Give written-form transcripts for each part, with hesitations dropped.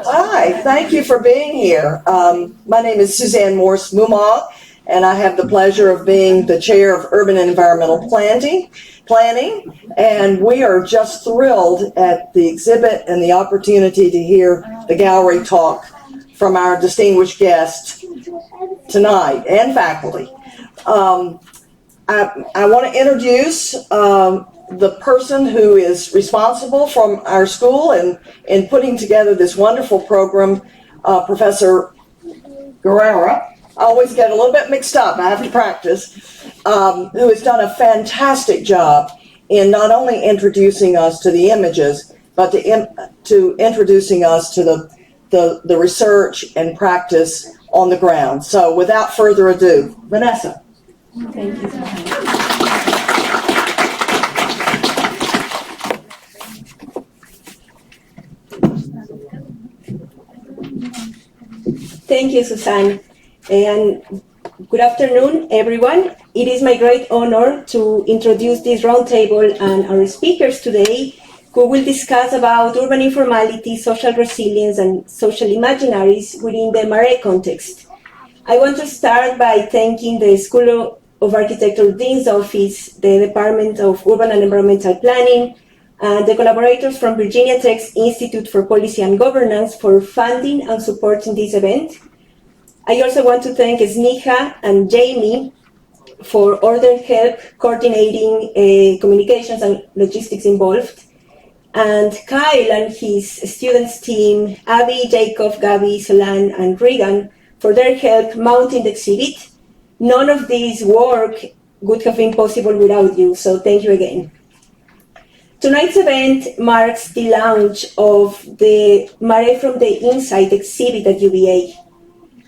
Hi, thank you for being here. My name is Suzanne Morse Mumag, and I have the pleasure of being the chair of Urban and Environmental Planning, and we are just thrilled at the exhibit and the opportunity to hear the gallery talk from our distinguished guests tonight and faculty. I want to introduce the person who is responsible from our school and in putting together this wonderful program, Professor Guerrera. I always get a little bit mixed up, I have to practice, who has done a fantastic job in not only introducing us to the images, but to introducing us to the research and practice on the ground. So without further ado, Vanessa. Thank you. Thank you, Suzanne, and good afternoon, everyone. It is my great honor to introduce this roundtable and our speakers today, who will discuss about urban informality, social resilience, and social imaginaries within the MARÉ context. I want to start by thanking the School of Architecture Dean's Office, the Department of Urban and Environmental Planning, and the collaborators from Virginia Tech's Institute for Policy and Governance for funding and supporting this event. I also want to thank Sneha and Jamie for all their help coordinating communications and logistics involved, and Kyle and his students team, Abby, Jacob, Gabi, Solan, and Regan, for their help mounting the exhibit. None of this work would have been possible without you, so thank you again. Tonight's event marks the launch of the MARÉ from the Inside exhibit at UVA.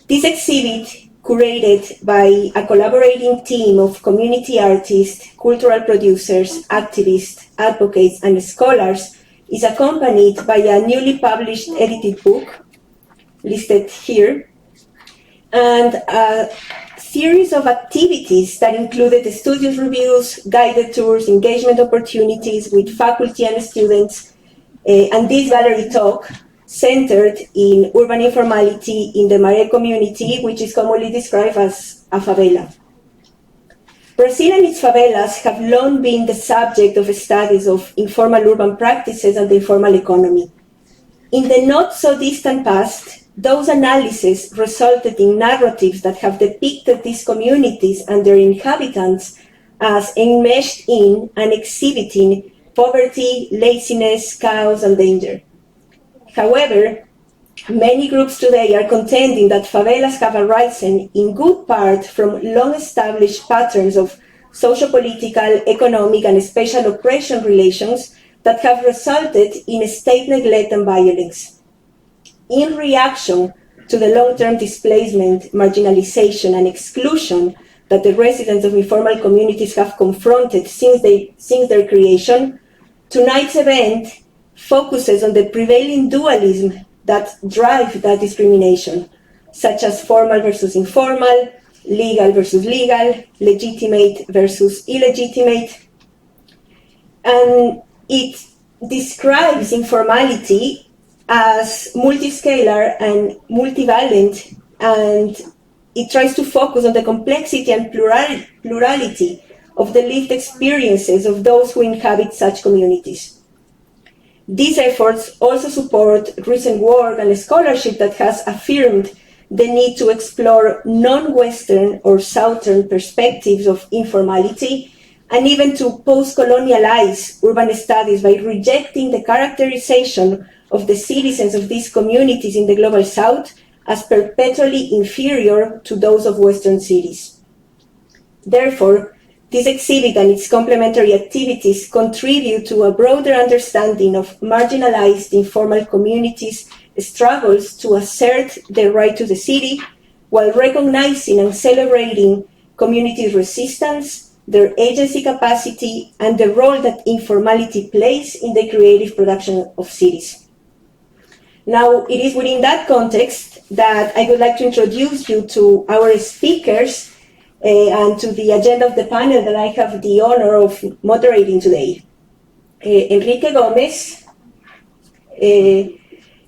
This exhibit, curated by a collaborating team of community artists, cultural producers, activists, advocates, and scholars, is accompanied by a newly published edited book, listed here, and a series of activities that included studios reviews, guided tours, engagement opportunities with faculty and students, and this gallery talk centered in urban informality in the MARÉ community, which is commonly described as a favela. Brazil and its favelas have long been the subject of studies of informal urban practices and the informal economy. In the not-so-distant past, those analyses resulted in narratives that have depicted these communities and their inhabitants as enmeshed in and exhibiting poverty, laziness, chaos, and danger. However, many groups today are contending that favelas have arisen in good part from long-established patterns of socio-political, economic, and spatial oppression relations that have resulted in state neglect and violence. In reaction to the long-term displacement, marginalization, and exclusion that the residents of informal communities have confronted since their creation, tonight's event focuses on the prevailing dualism that drive that discrimination, such as formal versus informal, legal versus legal, legitimate versus illegitimate. And it describes informality as multiscalar and multivalent, and it tries to focus on the complexity and plurality of the lived experiences of those who inhabit such communities. These efforts also support recent work and scholarship that has affirmed the need to explore non-Western or Southern perspectives of informality, and even to post-colonialize urban studies by rejecting the characterization of the citizens of these communities in the Global South as perpetually inferior to those of Western cities. Therefore, this exhibit and its complementary activities contribute to a broader understanding of marginalized informal communities' struggles to assert their right to the city, while recognizing and celebrating community resistance, their agency capacity, and the role that informality plays in the creative production of cities. Now, it is within that context that I would like to introduce you to our speakers and to the agenda of the panel that I have the honor of moderating today. Enrique Gomez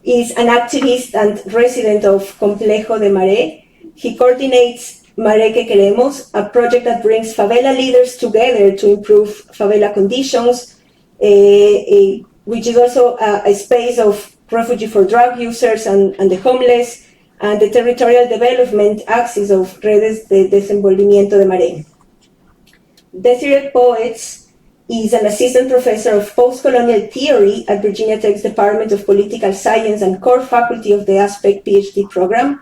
is an activist and resident of Complexo da Mare. He coordinates MARÉ que Queremos, a project that brings favela leaders together to improve favela conditions, which is also a space of refuge for drug users and the homeless, and the territorial development axis of Redes de Desenvolvimiento de MARÉ. Desiree Poets is an assistant professor of post-colonial theory at Virginia Tech's Department of Political Science and core faculty of the Aspect PhD program.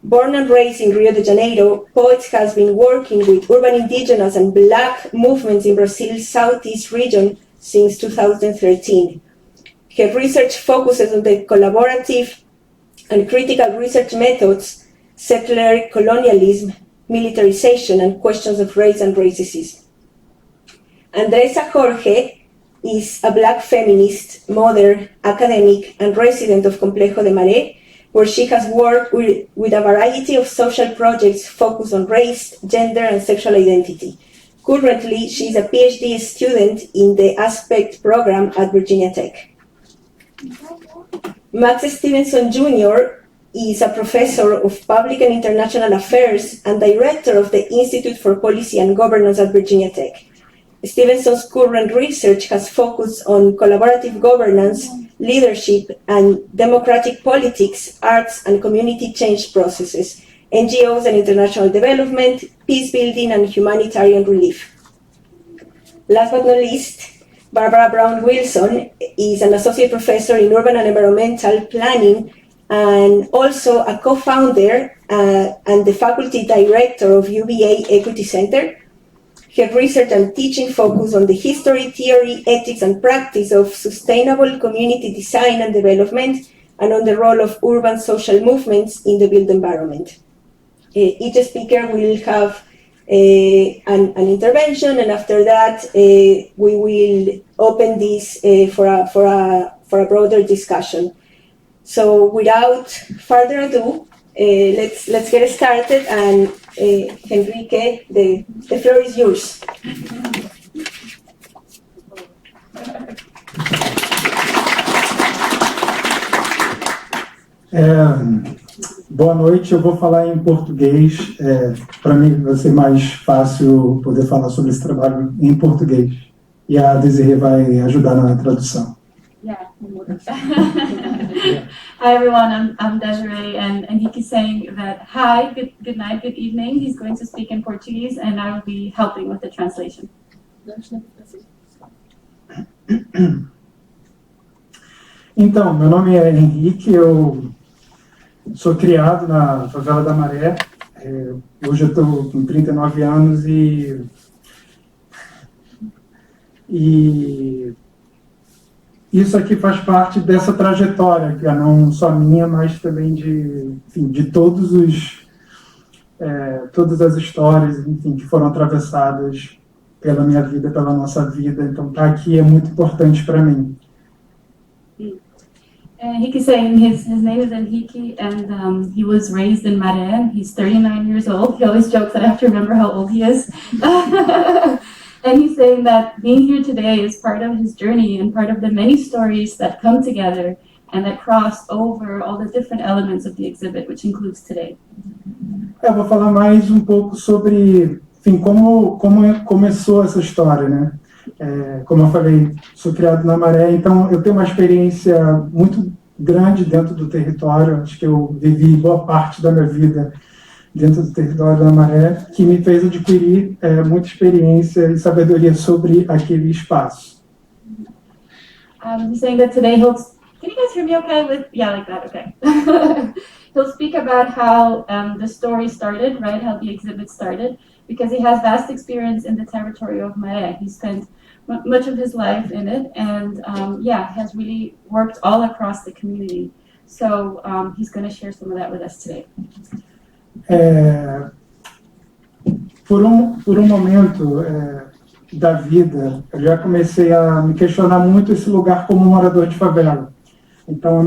Born and raised in Rio de Janeiro, Poets has been working with urban indigenous and Black movements in Brazil's southeast region since 2013. Her research focuses on the collaborative and critical research methods, settler colonialism, militarization, and questions of race and racism. Andresa Jorge is a Black feminist, mother, academic, and resident of Complexo de Mare, where she has worked with a variety of social projects focused on race, gender, and sexual identity. Currently, she is a PhD student in the Aspect program at Virginia Tech. Max Stevenson Jr. is a professor of public and international affairs and director of the Institute for Policy and Governance at Virginia Tech. Stevenson's current research has focused on collaborative governance, leadership, and democratic politics, arts and community change processes, NGOs and international development, peace building, and humanitarian relief. Last but not least, Barbara Brown Wilson is an associate professor in urban and environmental planning and also a co-founder and the faculty director of UVA Equity Center. Her research and teaching focus on the history, theory, ethics, and practice of sustainable community design and development, and on the role of urban social movements in the built environment. Each speaker will have an intervention, and after that, we will open this for a broader discussion. So, without further ado, let's get started, and Enrique, the floor is yours. Boa noite, eu vou falar em português. Para mim vai ser mais fácil poder falar sobre esse trabalho em português. E a Desiree vai ajudar na tradução. Yeah. Hi everyone, I'm Desiree, and Henrique saying that hi, good night, good evening. He's going to speak in Portuguese, and I will be helping with the translation. Então, meu nome é Henrique, eu sou criado na favela da Maré. Hoje eu estou com 39 anos e isso aqui faz parte dessa trajetória, que não só minha, mas também de todas as histórias, enfim, que foram atravessadas pela minha vida, pela nossa vida. Então, estar aqui é muito importante para mim. Henrique saying his name is Henrique, and he was raised in Maré. He's 39 years old. He always jokes that I have to remember how old he is. And he's saying that being here today is part of his journey and part of the many stories that come together and that cross over all the different elements of the exhibit, which includes today. Eu vou falar mais um pouco sobre, enfim, como começou essa história, né? Como eu falei, sou criado na Maré, então eu tenho uma experiência muito grande dentro do território. Acho que eu vivi boa parte da minha vida dentro do território da Maré, que me fez adquirir muita experiência e sabedoria sobre aquele espaço. He's saying that today can you guys hear me okay? Yeah, like that, okay. He'll speak about how the story started, right, how the exhibit started, because he has vast experience in the territory of Maré. He spent much of his life in it, and has really worked all across the community. So he's going to share some of that with us today. Por um momento da vida, eu já comecei a me questionar muito esse lugar como morador de favela. Então,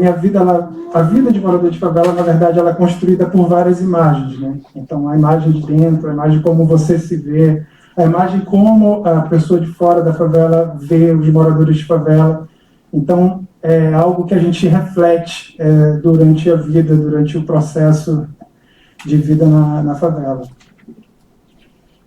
a vida de morador de favela, na verdade, ela é construída por várias imagens, né? Então, a imagem de dentro, a imagem como você se vê, a imagem como a pessoa de fora da favela vê os moradores de favela. Então, é algo que a gente reflete durante a vida, durante o processo de vida na favela.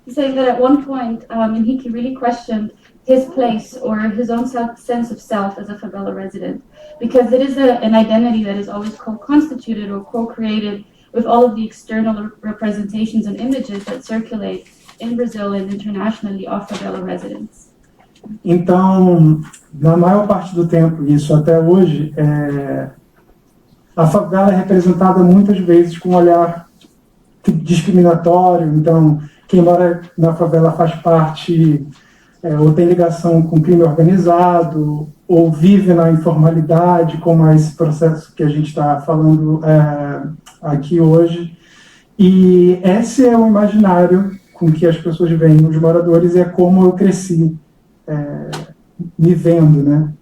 He's saying that at one point, Henrique really questioned his place or his own sense of self as a favela resident, because it is an identity that is always co-constituted or co-created with all of the external representations and images that circulate in Brazil and internationally of favela residents. Então, na maior parte do tempo, isso até hoje, a favela é representada muitas vezes com um olhar discriminatório. Então, quem mora na favela faz parte ou tem ligação com crime organizado, ou vive na informalidade, como é esse processo que a gente está falando aqui hoje. E esse é o imaginário com que as pessoas veem os moradores, e é como eu cresci me vendo, né?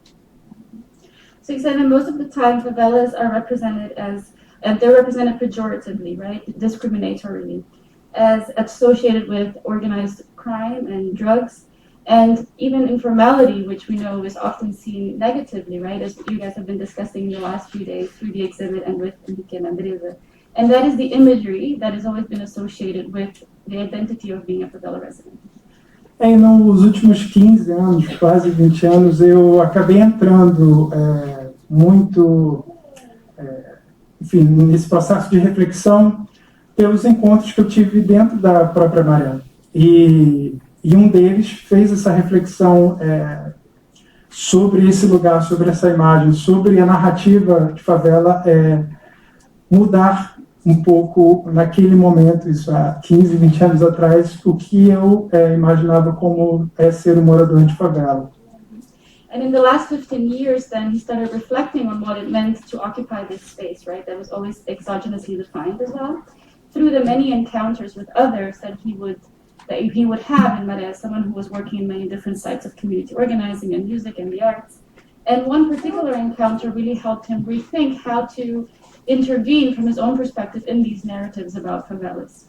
So you said that most of the time favelas are represented as, and they're represented pejoratively, right, discriminatorily, as associated with organized crime and drugs, and even informality, which we know is often seen negatively, right, as you guys have been discussing in the last few days through the exhibit and with Henrique and Andresa. And that is the imagery that has always been associated with the identity of being a favela resident. Nos últimos 15 anos, quase 20 anos, eu acabei entrando muito, enfim, nesse processo de reflexão pelos encontros que eu tive dentro da própria Maré. E um deles fez essa reflexão sobre esse lugar, sobre essa imagem, sobre a narrativa de favela mudar um pouco naquele momento, isso há 15, 20 anos atrás, o que eu imaginava como ser um morador de favela. And in the last 15 years, then, he started reflecting on what it meant to occupy this space, right, that was always exogenously defined as well, through the many encounters with others that he would have in Maré, someone who was working in many different sites of community organizing and music and the arts. And one particular encounter really helped him rethink how to intervene from his own perspective in these narratives about favelas.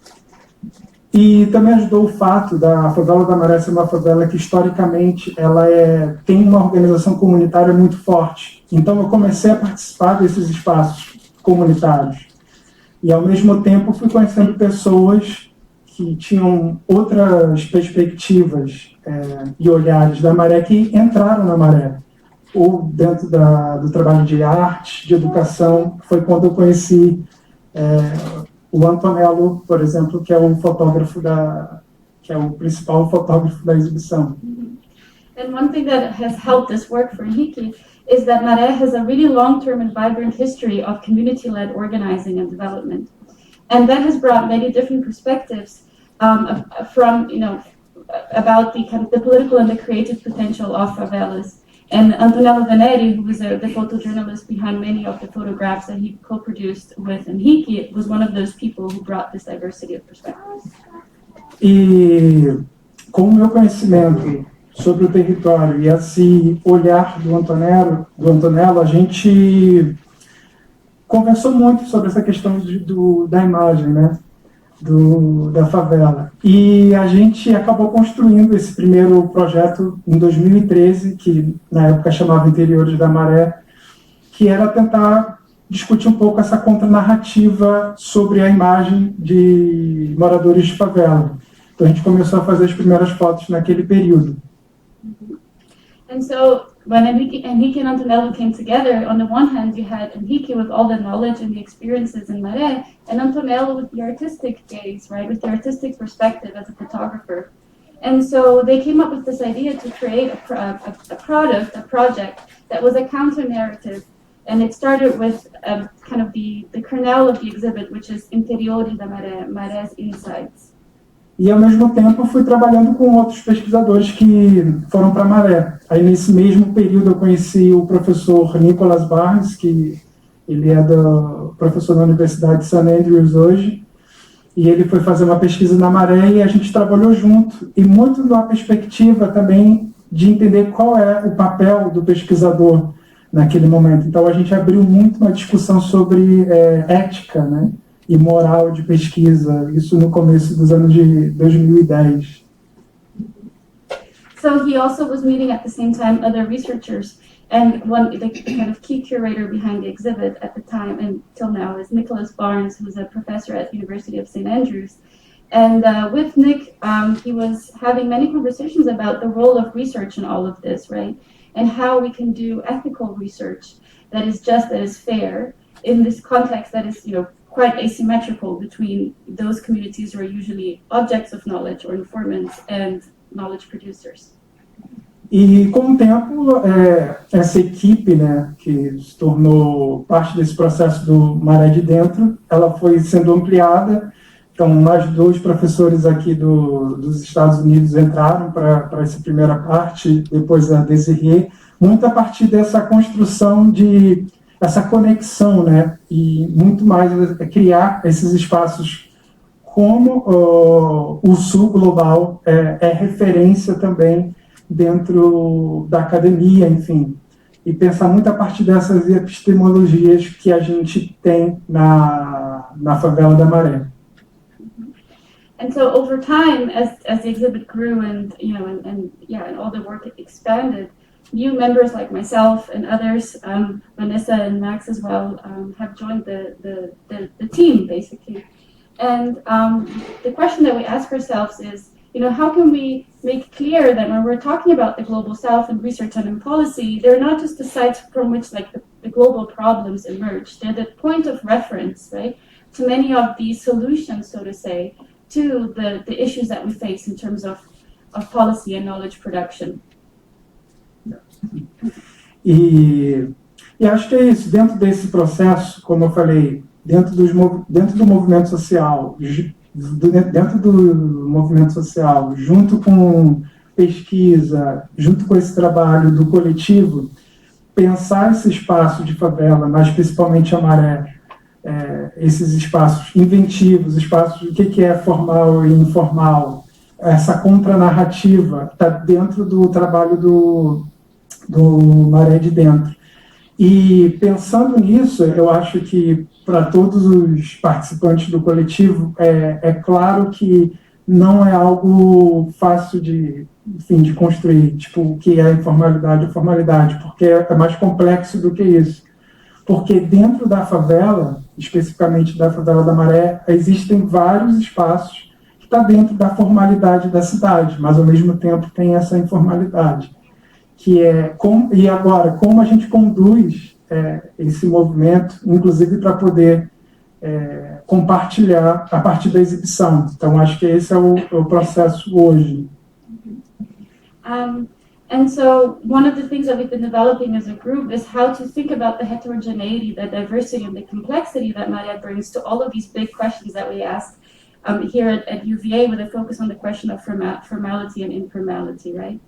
E também ajudou o fato da favela da Maré ser uma favela que, historicamente, ela tem uma organização comunitária muito forte. Então, eu comecei a participar desses espaços comunitários. E, ao mesmo tempo, fui conhecendo pessoas que tinham outras perspectivas e olhares da Maré, que entraram na Maré, ou dentro do trabalho de arte, de educação. Foi quando eu conheci o Antonello, por exemplo, que é o fotógrafo que é o principal fotógrafo da exibição. And one thing that has helped this work for Henrique is that Maré has a really long-term and vibrant history of community-led organizing and development. And that has brought many different perspectives from, about the political and the creative potential of favelas. And Antonello Veneri, who was the photojournalist behind many of the photographs that he co-produced with Henrique, was one of those people who brought this diversity of perspectives. E com o meu conhecimento sobre o território e esse olhar do Antonello, a gente conversou muito sobre essa questão da imagem, né? Da favela. E a gente acabou construindo esse primeiro projeto em 2013, que na época chamava Interiores da Maré, que era tentar discutir um pouco essa contranarrativa sobre a imagem de moradores de favela. Então a gente começou a fazer as primeiras fotos naquele período. And so when Henrique and Antonello came together, on the one hand you had Henrique with all the knowledge and the experiences in Maré, and Antonello with the artistic gaze, right, with the artistic perspective as a photographer. And so they came up with this idea to create a project that was a counter-narrative. And it started with kind of the kernel of the exhibit, which is Interiores da Maré, Maré's Insights. E, ao mesmo tempo, fui trabalhando com outros pesquisadores que foram para Maré. Aí, nesse mesmo período, eu conheci o professor Nicolas Barnes, que ele é professor da Universidade de St. Andrews hoje, e ele foi fazer uma pesquisa na Maré e a gente trabalhou junto, e muito na perspectiva também de entender qual é o papel do pesquisador naquele momento. Então, a gente abriu muito uma discussão sobre ética, né? E moral de pesquisa, isso no começo dos anos de 2010. So he also was meeting at the same time other researchers And the kind of key curator behind the exhibit at the time and till now is Nicholas Barnes, who's a professor at the University of St. Andrews. And with Nick, he was having many conversations about the role of research in all of this, right? And how we can do ethical research that is just, that is fair, in this context that is, quite asymmetrical between those communities who are usually objects of knowledge or informants and knowledge producers. E com o tempo, essa equipe, né, que se tornou parte desse processo do Maré de Dentro, ela foi sendo ampliada. Então, mais 2 professores aqui dos Estados Unidos entraram para essa primeira parte, depois a Desirê, muito a partir dessa construção de essa conexão, né, e muito mais criar esses espaços como o Sul Global é referência também dentro da academia, enfim, e pensar muito a partir dessas epistemologias que a gente tem na favela da Maré. And so over time, as the exhibit grew and all the work expanded, new members like myself and others, Vanessa and Max as well, have joined the team basically. And the question that we ask ourselves is, how can we make clear that when we're talking about the Global South and research and in policy, they're not just the sites from which the global problems emerge. They're the point of reference, right, to many of these solutions, so to say, to the issues that we face in terms of policy and knowledge production. E acho que é isso, dentro desse processo, como eu falei, dentro do movimento social, junto com pesquisa, junto com esse trabalho do coletivo, pensar esse espaço de favela, mas principalmente a Maré, esses espaços inventivos, espaços do que é formal e informal, essa contranarrativa está dentro do trabalho do Maré de Dentro. E pensando nisso, eu acho que para todos os participantes do coletivo, é claro que não é algo fácil de construir, tipo, o que é a informalidade ou formalidade, porque é mais complexo do que isso. Porque dentro da favela, especificamente da favela da Maré, existem vários espaços que estão dentro da formalidade da cidade, mas ao mesmo tempo tem essa informalidade, que e agora, como a gente conduz esse movimento, inclusive para poder compartilhar a partir da exibição. Então, acho que esse é o processo hoje. And so one of the things that we've been developing as a group is how to think about the heterogeneity, the diversity, and the complexity that MARÉ brings to all of these big questions that we ask here at UVA, with a focus on the question of formality and informality, right?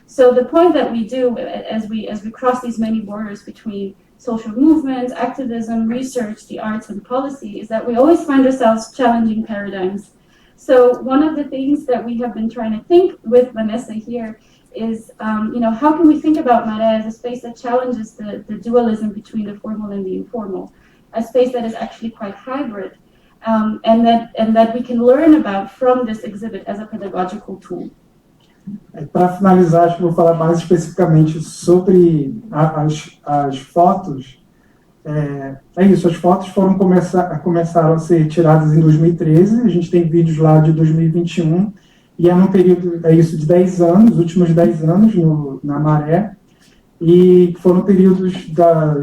So the point that we do as we cross these many borders between social movements, activism, research, the arts, and policy is that we always find ourselves challenging paradigms. So one of the things that we have been trying to think with Vanessa here is, how can we think about MARÉ as a space that challenges the dualism between the formal and the informal, a space that is actually quite hybrid, and that we can learn about from this exhibit as a pedagogical tool. Para finalizar, acho que vou falar mais especificamente sobre as fotos. Isso, as fotos começaram a ser tiradas em 2013, a gente tem vídeos lá de 2021, e é num período, de 10 anos, os últimos 10 anos na Maré, e foram períodos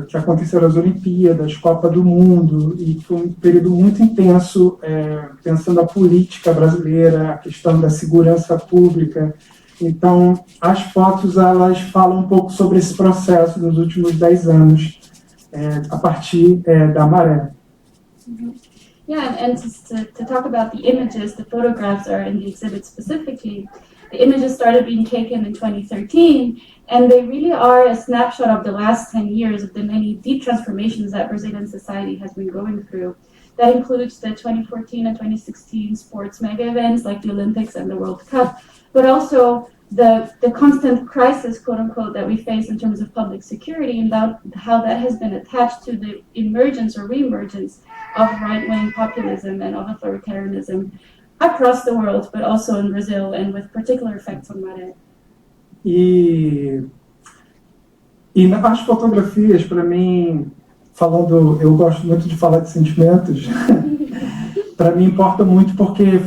que aconteceram as Olimpíadas, Copa do Mundo, e foi um período muito intenso, pensando a política brasileira, a questão da segurança pública. Então, as fotos, elas falam um pouco sobre esse processo nos últimos 10 anos, a partir da Maré. Yeah, and to talk about the images, the photographs are in the exhibit specifically. The images started being taken in 2013, and they really are a snapshot of the last 10 years of the many deep transformations that Brazilian society has been going through. That includes the 2014 and 2016 sports mega events like the Olympics and the World Cup, but also the constant crisis, quote unquote, that we face in terms of public security, and how that has been attached to the emergence or re-emergence of right-wing populism and of authoritarianism across the world, but also in Brazil, and with particular effects on Maré. E E as fotografias, para mim, eu gosto muito de falar de sentimentos, para mim importa muito porque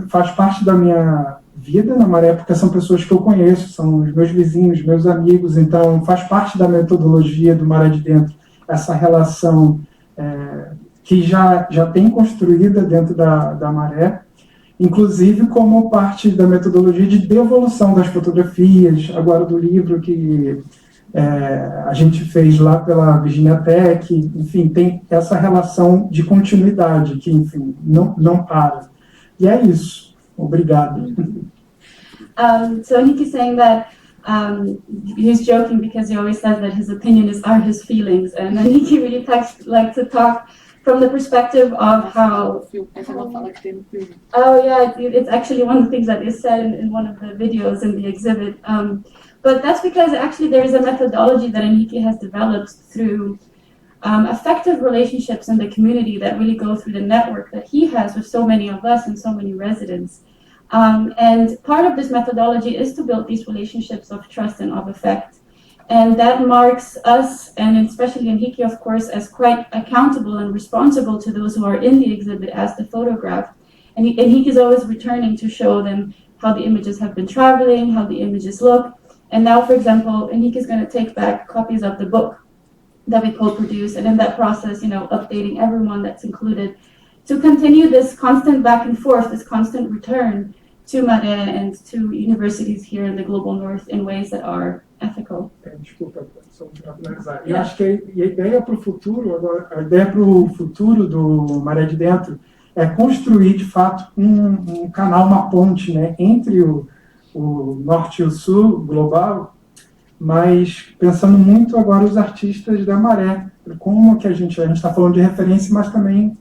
faz parte da minha vida na Maré, porque são pessoas que eu conheço, são os meus vizinhos, meus amigos, então faz parte da metodologia do Maré de Dentro, essa relação que já tem construída dentro da Maré, inclusive como parte da metodologia de devolução das fotografias, agora do livro que a gente fez lá pela Virginia Tech, enfim, tem essa relação de continuidade que, enfim, não para. E é isso. Obrigado. So Niki's saying that he's joking because he always says that his opinion are his feelings, and then Niki really like to talk from the perspective of how. Oh yeah, it's actually one of the things that is said in one of the videos in the exhibit. But that's because actually there is a methodology that Enrique has developed through effective relationships in the community that really go through the network that he has with so many of us and so many residents. And part of this methodology is to build these relationships of trust and of effect. And that marks us, and especially Enrique, of course, as quite accountable and responsible to those who are in the exhibit as the photograph. And Enrique is always returning to show them how the images have been traveling, how the images look. And now, for example, Enrique is going to take back copies of the book that we co-produced, and in that process, updating everyone that's included to continue this constant back and forth, this constant return to MARÉ and to universities here in the global north in ways that are ethical. Desculpa, só para finalizar. Eu acho que a ideia para o futuro do Maré de Dentro é construir, de fato, um canal, uma ponte, né, entre o norte e o sul global, mas pensando muito agora os artistas da Maré, como que a gente está falando de referência, mas também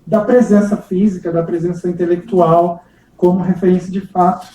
da presença física, da presença intelectual, como referência de fato,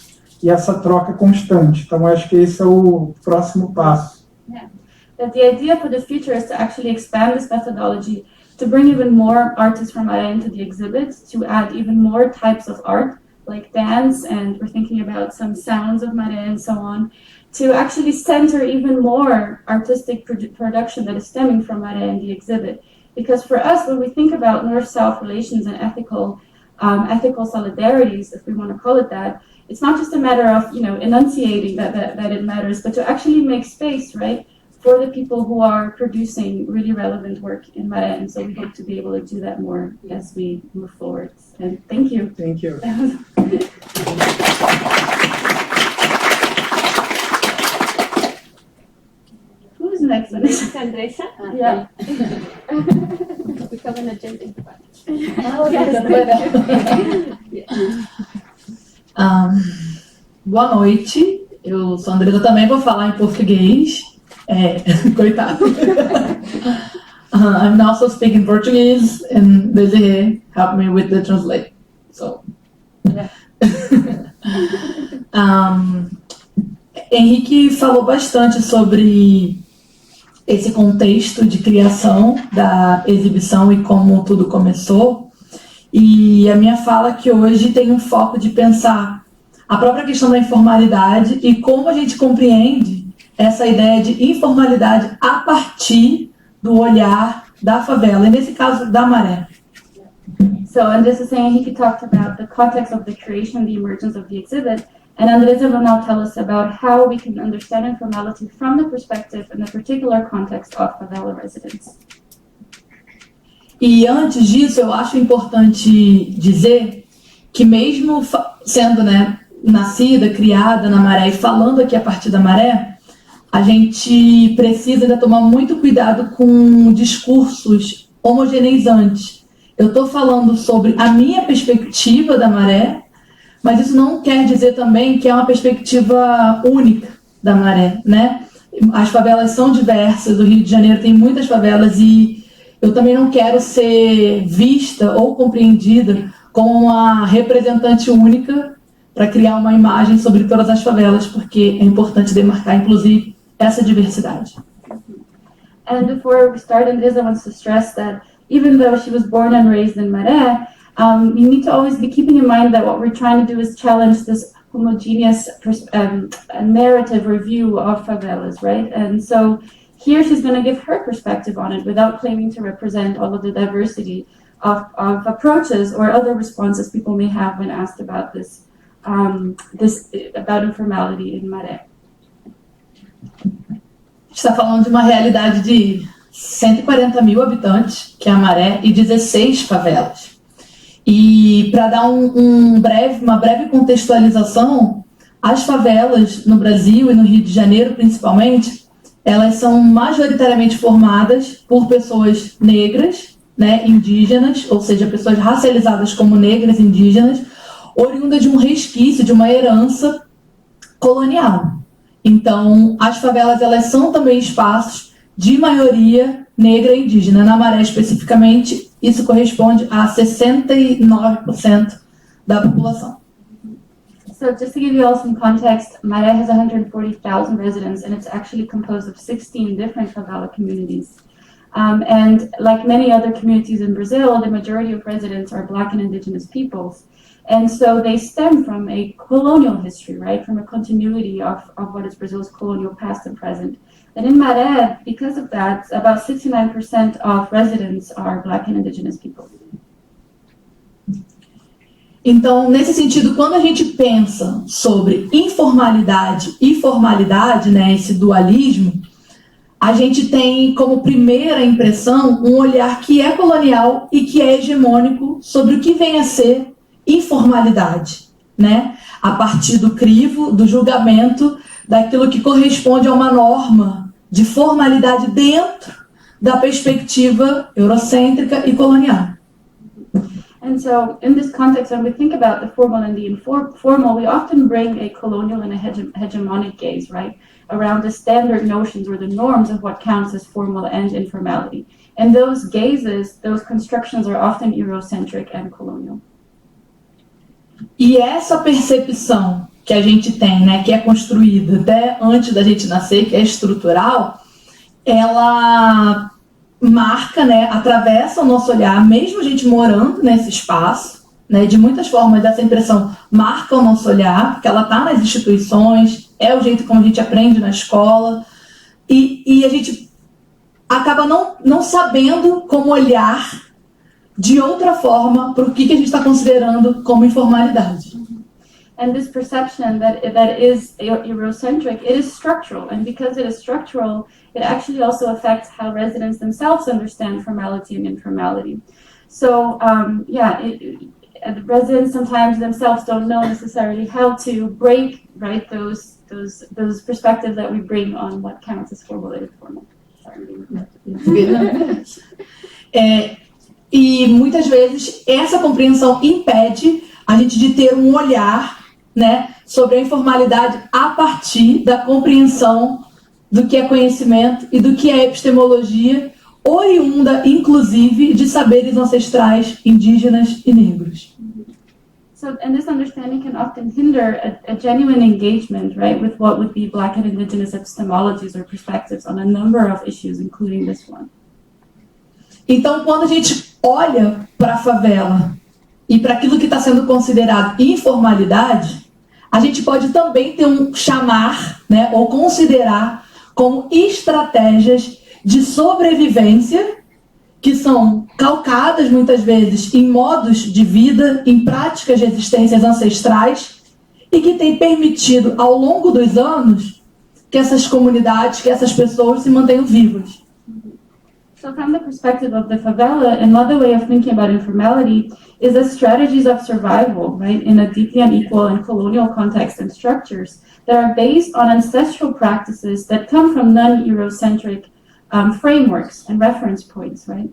e essa troca constante. Então, acho que esse é o próximo passo. Yeah. That the idea for the future is to actually expand this methodology, to bring even more artists from MARÉ into the exhibit, to add even more types of art, like dance, and we're thinking about some sounds of MARÉ and so on, to actually center even more artistic production that is stemming from MARÉ in the exhibit. Because for us, when we think about North-South relations and ethical solidarities, if we want to call it that, it's not just a matter of enunciating that it matters, but to actually make space, right, for the people who are producing really relevant work in MARÉ. And so we hope to be able to do that more as we move forward. And thank you. Thank you. Who's next? Andressa? Yeah. We have an agenda in front. Oh, yes. Boa noite, eu sou a Andressa, também vou falar em português. Coitado. I'm also speaking Portuguese, and Desiree helped me with the translate. So, Yeah. Henrique falou bastante sobre esse contexto de criação da exibição e como tudo começou. E a minha fala aqui hoje tem um foco de pensar a própria questão da informalidade e como a gente compreende essa ideia de informalidade a partir do olhar da favela, e nesse caso da Maré. So Andressa is saying he talked about the context of the creation, the emergence of the exhibit, and Andressa will now tell us about how we can understand informality from the perspective and the particular context of favela residents. E antes disso, eu acho importante dizer que mesmo sendo nascida, criada na Maré e falando aqui a partir da Maré, a gente precisa ainda tomar muito cuidado com discursos homogeneizantes. Eu estou falando sobre a minha perspectiva da Maré, mas isso não quer dizer também que é uma perspectiva única da Maré, né? As favelas são diversas, o Rio de Janeiro tem muitas favelas e eu também não quero ser vista ou compreendida como uma representante única para criar uma imagem sobre todas as favelas, porque é importante demarcar, inclusive, essa diversidade. And before we start, Andressa wants to stress that even though she was born and raised in Maré, you need to always be keeping in mind that what we're trying to do is challenge this homogeneous narrative review of favelas, right? And so here she's going to give her perspective on it without claiming to represent all of the diversity of approaches or other responses people may have when asked about this, about informality in Maré. A gente está falando de uma realidade de 140 mil habitantes, que é a Maré, e 16 favelas. E para dar uma breve contextualização, as favelas no Brasil e no Rio de Janeiro, principalmente, elas são majoritariamente formadas por pessoas negras, né, indígenas, ou seja, pessoas racializadas como negras indígenas, oriunda de um resquício, de uma herança colonial. Então, as favelas elas são também espaços de maioria negra e indígena. Na Maré, especificamente, isso corresponde a 69% da população. So just to give you all some context, Maré has 140,000 residents, and it's actually composed of 16 different favela communities. And like many other communities in Brazil, the majority of residents are Black and Indigenous peoples. And so they stem from a colonial history, right, from a continuity of what is Brazil's colonial past and present. And in Maré, because of that, about 69% of residents are Black and Indigenous people. Então, nesse sentido, quando a gente pensa sobre informalidade e formalidade, né, esse dualismo, a gente tem como primeira impressão um olhar que é colonial e que é hegemônico sobre o que vem a ser informalidade, né? A partir do crivo, do julgamento, daquilo que corresponde a uma norma de formalidade dentro da perspectiva eurocêntrica e colonial. And so, in this context, when we think about the formal and the informal, we often bring a colonial and a hegemonic gaze, right, around the standard notions or the norms of what counts as formal and informality. And those gazes, those constructions are often Eurocentric and colonial. E essa percepção que a gente tem, né, que é construída até antes da gente nascer, que é estrutural, ela marca, né, atravessa o nosso olhar, mesmo a gente morando nesse espaço, né, de muitas formas essa impressão marca o nosso olhar, porque ela está nas instituições, é o jeito como a gente aprende na escola, e a gente acaba não sabendo como olhar de outra forma para o que a gente está considerando como informalidade. And this perception that is Eurocentric, it is structural, and because it is structural, it actually also affects how residents themselves understand formality and informality. So, the residents sometimes themselves don't know necessarily how to break, right, those perspectives that we bring on what counts as formal and informal. E muitas vezes essa compreensão impede a gente de ter um olhar, né, sobre a informalidade a partir da compreensão do que é conhecimento e do que é epistemologia, oriunda, inclusive, de saberes ancestrais indígenas e negros. So, and this understanding can often hinder a genuine engagement, right, with what would be Black and Indigenous epistemologies or perspectives on a number of issues, including this one. Então, quando a gente olha para a favela e para aquilo que está sendo considerado informalidade, a gente pode também ter um chamar, né, ou considerar como estratégias de sobrevivência que são calcadas muitas vezes em modos de vida, em práticas de existências ancestrais e que têm permitido ao longo dos anos que essas comunidades, que essas pessoas se mantenham vivas. So from the perspective of the favela, another way of thinking about informality is the strategies of survival, right, in a deeply unequal and colonial context and structures that are based on ancestral practices that come from non-Eurocentric frameworks and reference points, right?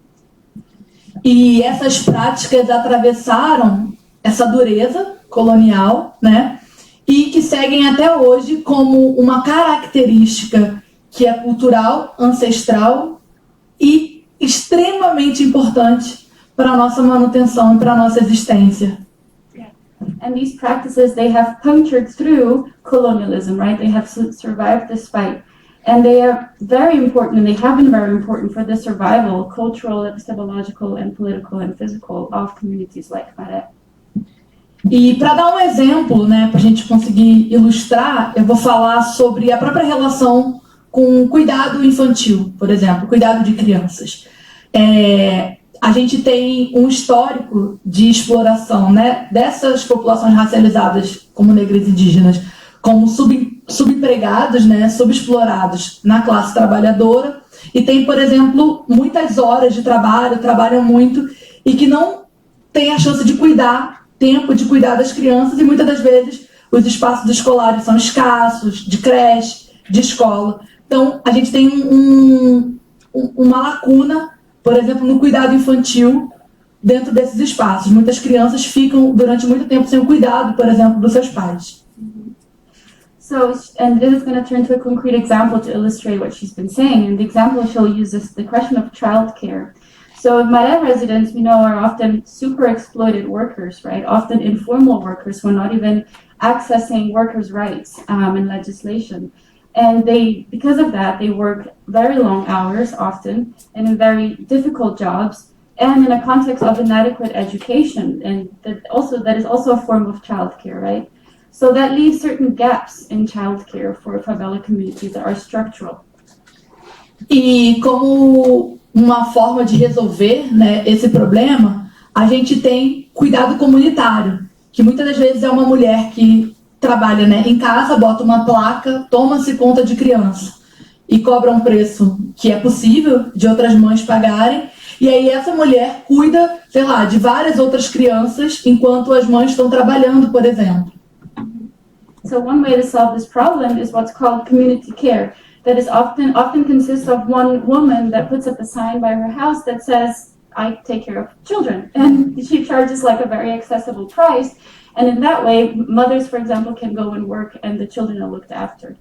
E essas práticas atravessaram essa dureza colonial, né, e que seguem até hoje como uma característica que é cultural, ancestral e extremamente importante para a nossa manutenção e para a nossa existência. Yeah. And these practices, they have punctured through colonialism, right? They have survived this fight. And they are very important, and they have been very important for the survival, cultural, epistemological, and political and physical of communities like Maré. E para dar um exemplo, né, para a gente conseguir ilustrar, eu vou falar sobre a própria relação com cuidado infantil, por exemplo, cuidado de crianças. A gente tem um histórico de exploração, né, dessas populações racializadas como negras e indígenas como subempregados, né, subexplorados na classe trabalhadora, e tem, por exemplo, muitas horas de trabalho, trabalham muito e que não têm a chance de tempo de cuidar das crianças, e muitas das vezes os espaços escolares são escassos, de creche, de escola. Então, a gente tem uma lacuna, por exemplo, no cuidado infantil dentro desses espaços. Muitas crianças ficam durante muito tempo sem o cuidado, por exemplo, dos seus pais. So, and this is going to turn to a concrete example to illustrate what she's been saying. And the example she'll use is the question of childcare. So, MARÉ residents, we know, are often super exploited workers, right? Often informal workers who are not even accessing workers' rights and legislation. And because of that, they work very long hours often and in very difficult jobs and in a context of inadequate education. And that is also a form of childcare, right? So that leaves certain gaps in childcare for favela communities that are structural. E como uma forma de resolver, né, esse problema, a gente tem cuidado comunitário, que muitas das vezes é uma mulher que trabalha, né, em casa, bota uma placa, toma-se conta de criança e cobra um preço que é possível de outras mães pagarem, e aí essa mulher cuida, sei lá, de várias outras crianças enquanto as mães estão trabalhando, por exemplo. So one way to solve this problem is what's called community care. That is often consists of one woman that puts up a sign by her house that says, I take care of children. And she charges like a very accessible price. And in that way, mothers, for example, can go and work and the children are looked after.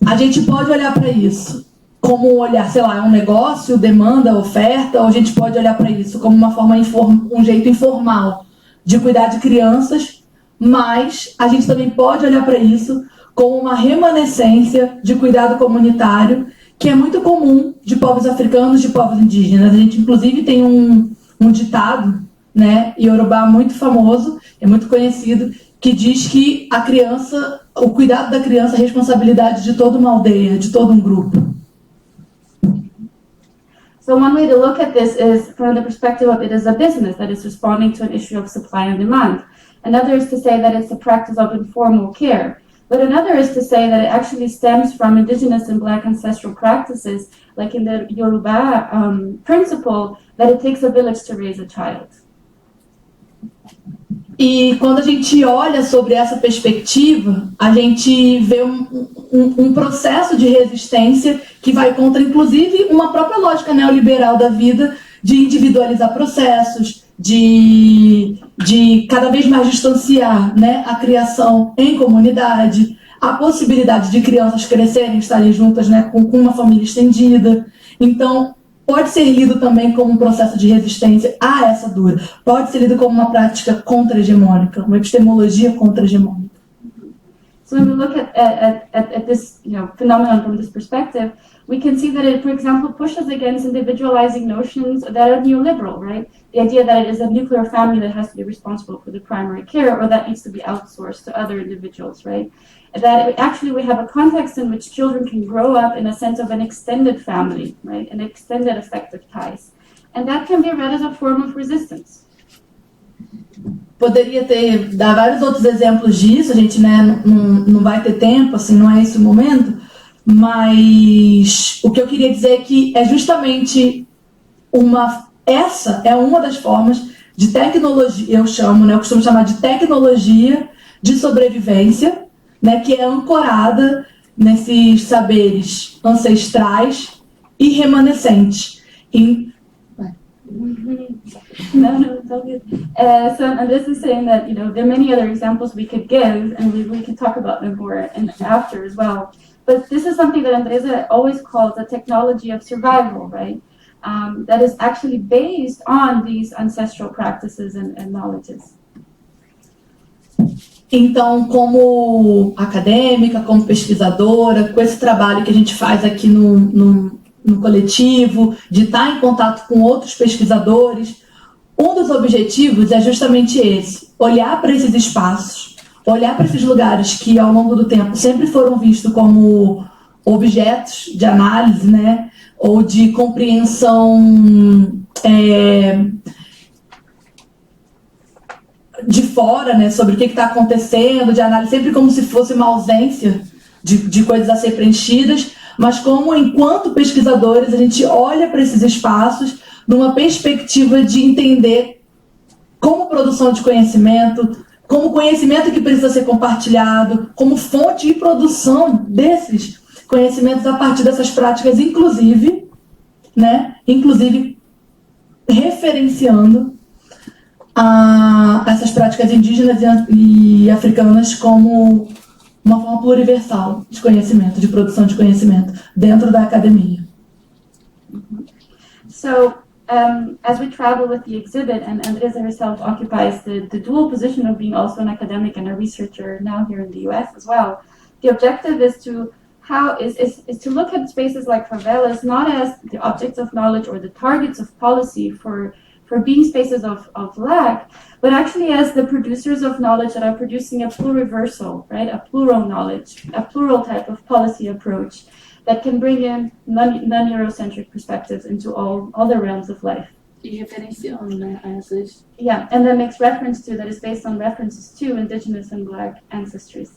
A gente pode olhar para isso como olhar, sei lá, um negócio, demanda, oferta, ou a gente pode olhar para isso como uma forma um jeito informal de cuidar de crianças, mas a gente também pode olhar para isso como uma remanescência de cuidado comunitário que é muito comum de povos africanos, de povos indígenas. A gente, inclusive, tem um ditado, né, iorubá muito famoso, é muito conhecido, que diz que a criança, o cuidado da criança é responsabilidade de toda uma aldeia, de todo um grupo. So one way to look at this is from the perspective of it as a business that is responding to an issue of supply and demand. Another is to say that it's the practice of informal care. But another is to say that it actually stems from indigenous and black ancestral practices, like in the Yoruba principle, that it takes a village to raise a child. E quando a gente olha sobre essa perspectiva, a gente vê um processo de resistência que vai contra, inclusive, uma própria lógica neoliberal da vida de individualizar processos, de cada vez mais distanciar, né, a criação em comunidade, a possibilidade de crianças crescerem, estarem juntas, né, com uma família estendida. Então, pode ser lido também como um processo de resistência a essa dura. Pode ser lido como uma prática contra-hegemônica, uma epistemologia contra-hegemônica. So when we look at this phenomenon from this perspective, we can see that it, for example, pushes against individualizing notions that are neoliberal, right? The idea that it is a nuclear family that has to be responsible for the primary care or that needs to be outsourced to other individuals, right? That actually we have a context in which children can grow up in a sense of an extended family, right? An extended affective ties. And that can be read as a form of resistance. Poderia dar vários outros exemplos disso, a gente, né, não vai ter tempo, assim, não é esse o momento, mas o que eu queria dizer é que é justamente essa é uma das formas de tecnologia, eu costumo chamar de tecnologia de sobrevivência, né, que é ancorada nesses saberes ancestrais e remanescentes. No, it's all good. And this is saying that, there are many other examples we could give, and we can talk about them more after as well. But this is something that Andresa always calls a technology of survival, right? That is actually based on these ancestral practices and knowledges. Então, como acadêmica, como pesquisadora, com esse trabalho que a gente faz aqui no coletivo, de estar em contato com outros pesquisadores, um dos objetivos é justamente esse, olhar para esses espaços, olhar para esses lugares que ao longo do tempo sempre foram vistos como objetos de análise, né, ou de compreensão de fora, né, sobre o que está acontecendo, de análise, sempre como se fosse uma ausência de coisas a ser preenchidas, mas como, enquanto pesquisadores, a gente olha para esses espaços numa perspectiva de entender como produção de conhecimento, como conhecimento que precisa ser compartilhado, como fonte e produção desses conhecimentos a partir dessas práticas, inclusive, né, inclusive referenciando essas práticas indígenas e africanas como uma forma pluriversal de conhecimento, de produção de conhecimento dentro da academia. So, as we travel with the exhibit, and Andresa herself occupies the dual position of being also an academic and a researcher now here in the U.S. as well, the objective is to look at spaces like favelas not as the objects of knowledge or the targets of policy for being spaces of lack, but actually as the producers of knowledge that are producing a pluriversal, right, a plural knowledge, a plural type of policy approach that can bring in non-Eurocentric perspectives into all the realms of life. Referenciando, né, essas... Yeah, and then makes reference to, that is based on references to indigenous and black ancestries.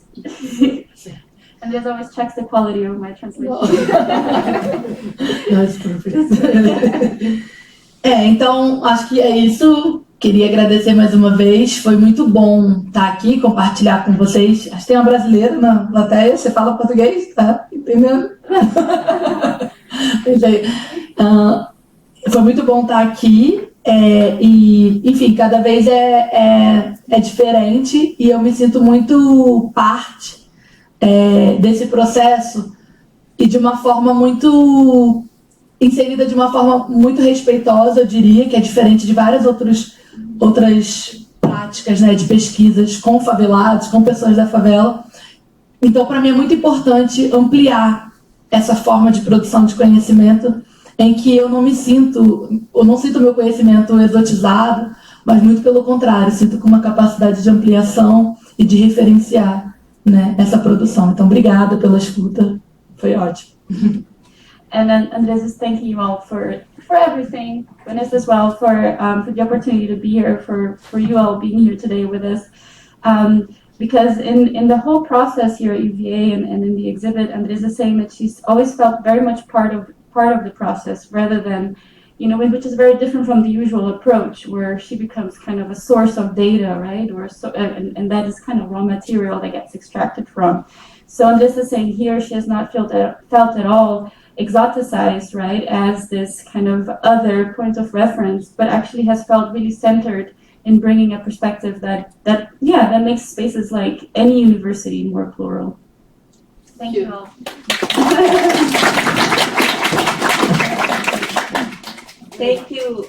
And there's always checks the quality of my translation. That's perfect. Então, acho que é isso. Queria agradecer mais uma vez. Foi muito bom estar aqui, compartilhar com vocês. Acho que tem uma brasileira na plateia. Você fala português? Tá entendendo? Foi muito bom estar aqui. E, enfim, cada vez é diferente. E eu me sinto muito parte desse processo. E de uma forma muito... inserida de uma forma muito respeitosa, eu diria, que é diferente de várias outras práticas, né, de pesquisas com favelados, com pessoas da favela. Então, para mim, é muito importante ampliar essa forma de produção de conhecimento em que eu não sinto meu conhecimento exotizado, mas muito pelo contrário, sinto com uma capacidade de ampliação e de referenciar, né, essa produção. Então, obrigada pela escuta, foi ótimo. And then Andres is thanking you all for everything, Vanessa as well, for the opportunity to be here, for you all being here today with us. Because in the whole process here at UVA and in the exhibit, Andres is saying that she's always felt very much part of the process, rather than, which is very different from the usual approach, where she becomes kind of a source of data, right? Or so, and that is kind of raw material that gets extracted from. So Andres is saying here she has not felt at all exoticized, right, as this kind of other point of reference, but actually has felt really centered in bringing a perspective that makes spaces like any university more plural. Thank you all. Thank you,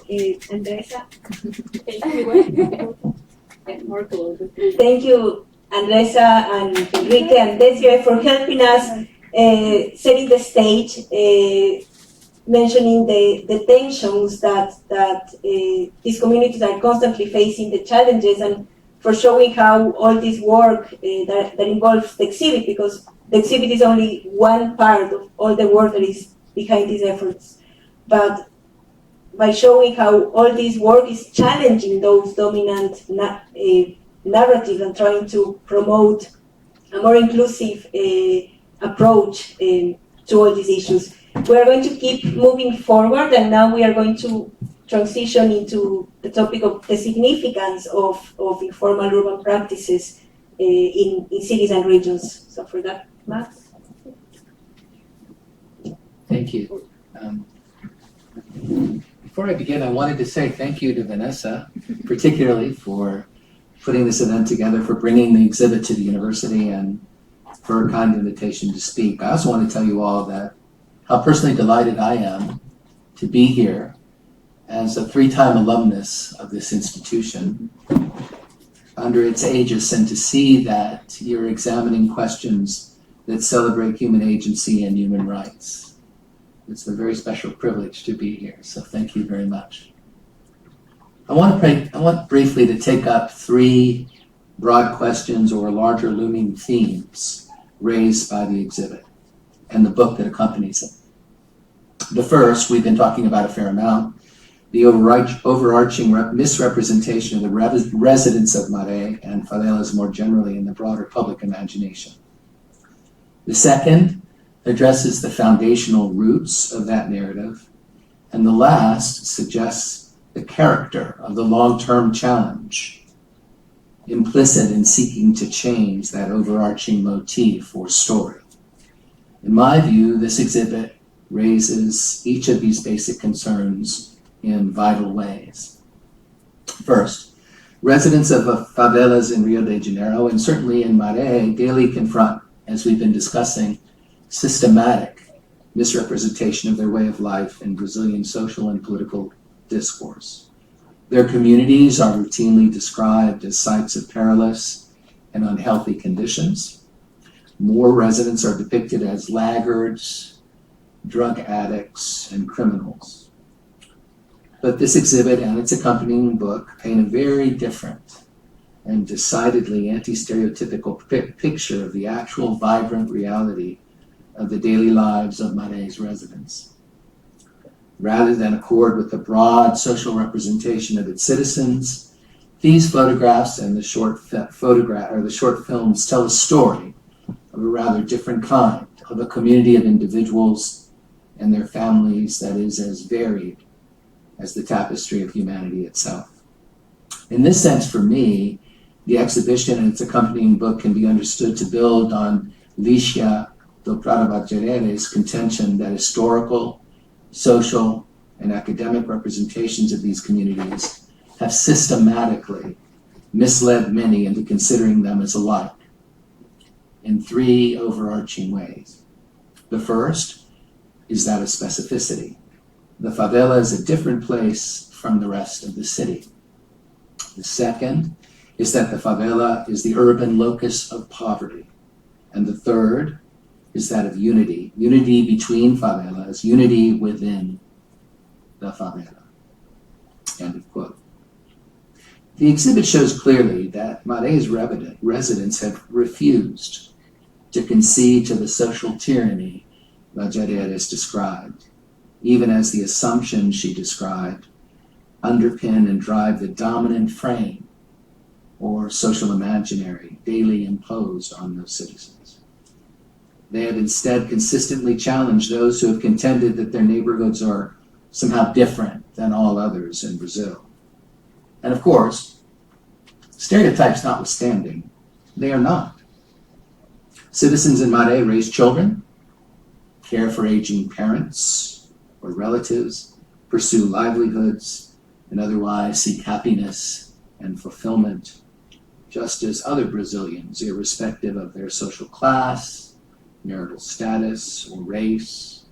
Andresa. Thank you, Andresa and Enrique and Desiree, for helping us setting the stage, mentioning the tensions that these communities are constantly facing, the challenges, and for showing how all this work that involves the exhibit, because the exhibit is only one part of all the work that is behind these efforts. But by showing how all this work is challenging those dominant narratives and trying to promote a more inclusive approach to all these issues. We are going to keep moving forward, and now we are going to transition into the topic of the significance of informal urban practices in cities and regions. So for that, Max. Thank you. Before I begin, I wanted to say thank you to Vanessa, particularly for putting this event together, for bringing the exhibit to the university, and for her kind invitation to speak. I also want to tell you all that how personally delighted I am to be here as a 3-time alumnus of this institution under its aegis, and to see that you're examining questions that celebrate human agency and human rights. It's a very special privilege to be here, so thank you very much. I want briefly to take up 3 broad questions or larger looming themes raised by the exhibit. and the book that accompanies it. The first, we've been talking about a fair amount, the overarching misrepresentation of the residents of MARÉ and favelas more generally in the broader public imagination. The second addresses the foundational roots of that narrative, and the last suggests the character of the long-term challenge implicit in seeking to change that overarching motif or story. In my view, this exhibit raises each of these basic concerns in vital ways. First, residents of favelas in Rio de Janeiro and certainly in MARÉ daily confront, as we've been discussing, systematic misrepresentation of their way of life in Brazilian social and political discourse. Their communities are routinely described as sites of perilous and unhealthy conditions. More residents are depicted as laggards, drug addicts, and criminals. But this exhibit and its accompanying book paint a very different and decidedly anti-stereotypical picture of the actual vibrant reality of the daily lives of MARÉ's residents. Rather than accord with the broad social representation of its citizens, these photographs and the short films tell a story of a rather different kind, of a community of individuals and their families that is as varied as the tapestry of humanity itself. In this sense, for me, the exhibition and its accompanying book can be understood to build on Lícia do Prado-Bajarere's contention that historical, social, and academic representations of these communities have systematically misled many into considering them as alike in three overarching ways. The first is that of specificity. The favela is a different place from the rest of the city. The second is that the favela is the urban locus of poverty. And the third is that of unity between favelas, unity within the favela. End of quote. The exhibit shows clearly that MARÉ's residents have refused to concede to the social tyranny Bajareres described, even as the assumptions she described underpin and drive the dominant frame or social imaginary daily imposed on those citizens. They have instead consistently challenged those who have contended that their neighborhoods are somehow different than all others in Brazil. And of course, stereotypes notwithstanding, they are not. Citizens in MARÉ raise children, care for aging parents or relatives, pursue livelihoods, and otherwise seek happiness and fulfillment, just as other Brazilians, irrespective of their social class, marital status, or race,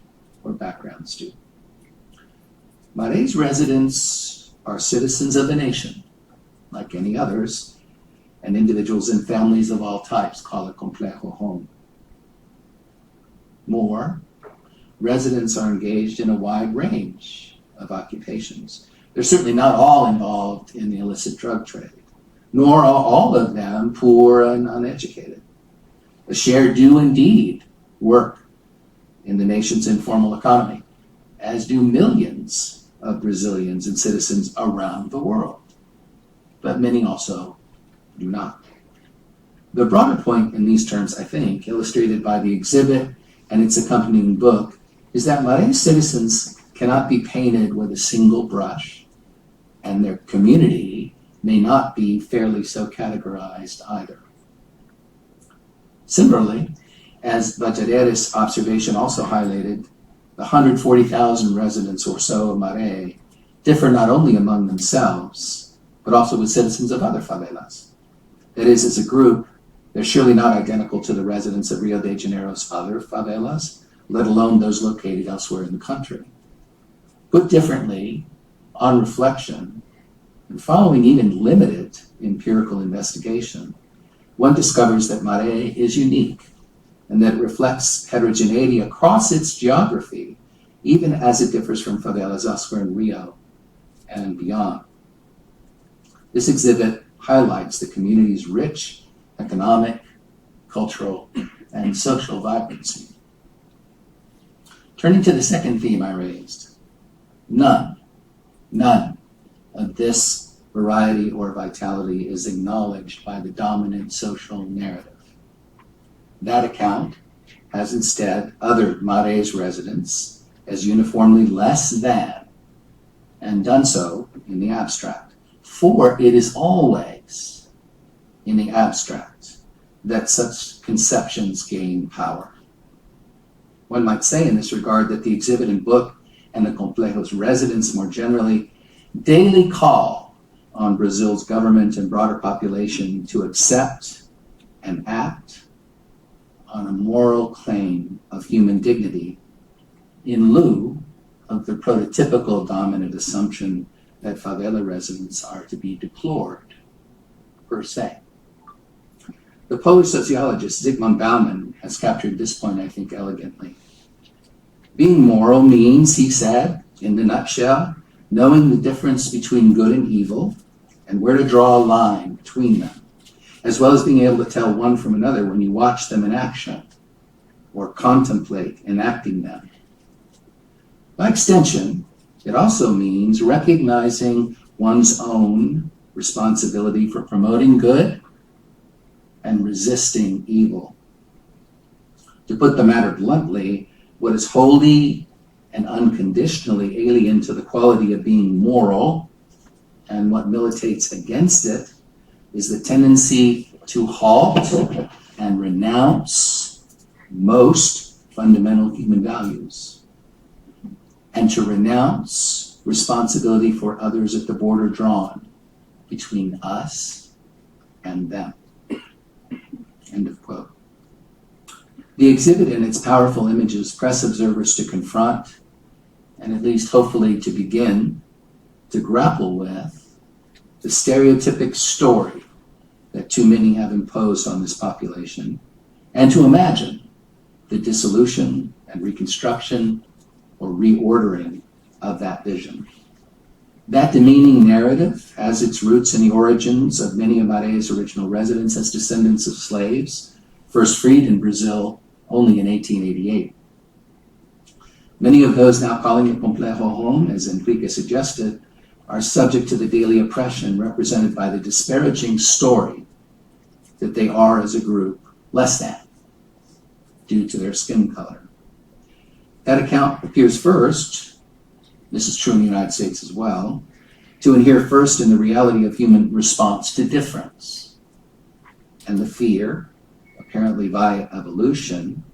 or backgrounds do. MARÉ's residents are citizens of the nation, like any others, and individuals and families of all types call it Complexo home. More, residents are engaged in a wide range of occupations. They're certainly not all involved in the illicit drug trade, nor are all of them poor and uneducated. The share do indeed work in the nation's informal economy, as do millions of Brazilians and citizens around the world. But many also do not. The broader point in these terms, I think, illustrated by the exhibit and its accompanying book, is that MARÉ's citizens cannot be painted with a single brush, and their community may not be fairly so categorized either. Similarly, as Bajareres' observation also highlighted, the 140,000 residents or so of MARÉ differ not only among themselves, but also with citizens of other favelas. That is, as a group, they're surely not identical to the residents of Rio de Janeiro's other favelas, let alone those located elsewhere in the country. Put differently, on reflection, and following even limited empirical investigation, one discovers that MARÉ is unique and that it reflects heterogeneity across its geography, even as it differs from favelas elsewhere in Rio and beyond. This exhibit highlights the community's rich economic, cultural, and social vibrancy. Turning to the second theme I raised, none of this variety or vitality is acknowledged by the dominant social narrative. That account has instead othered MARÉ's residents as uniformly less than, and done so in the abstract. For it is always in the abstract that such conceptions gain power. One might say in this regard that the exhibit and book and the Complexo's residents more generally daily call on Brazil's government and broader population to accept and act on a moral claim of human dignity in lieu of the prototypical dominant assumption that favela residents are to be deplored, per se. The Polish sociologist Zygmunt Bauman has captured this point, I think, elegantly. Being moral means, he said, in the nutshell, knowing the difference between good and evil and where to draw a line between them, as well as being able to tell one from another when you watch them in action or contemplate enacting them. By extension, it also means recognizing one's own responsibility for promoting good and resisting evil. To put the matter bluntly, what is wholly and unconditionally alien to the quality of being moral, and what militates against it, is the tendency to halt and renounce most fundamental human values, and to renounce responsibility for others at the border drawn between us and them. End of quote. The exhibit and its powerful images press observers to confront, and at least hopefully to begin to grapple with, the stereotypic story that too many have imposed on this population, and to imagine the dissolution and reconstruction or reordering of that vision. That demeaning narrative has its roots in the origins of many of MARÉ's original residents as descendants of slaves, first freed in Brazil only in 1888. Many of those now calling the Complexo home, as Enrique suggested, are subject to the daily oppression represented by the disparaging story that they are as a group less than due to their skin color. That account appears first, this is true in the United States as well, to inhere first in the reality of human response to difference and the fear, apparently by evolution,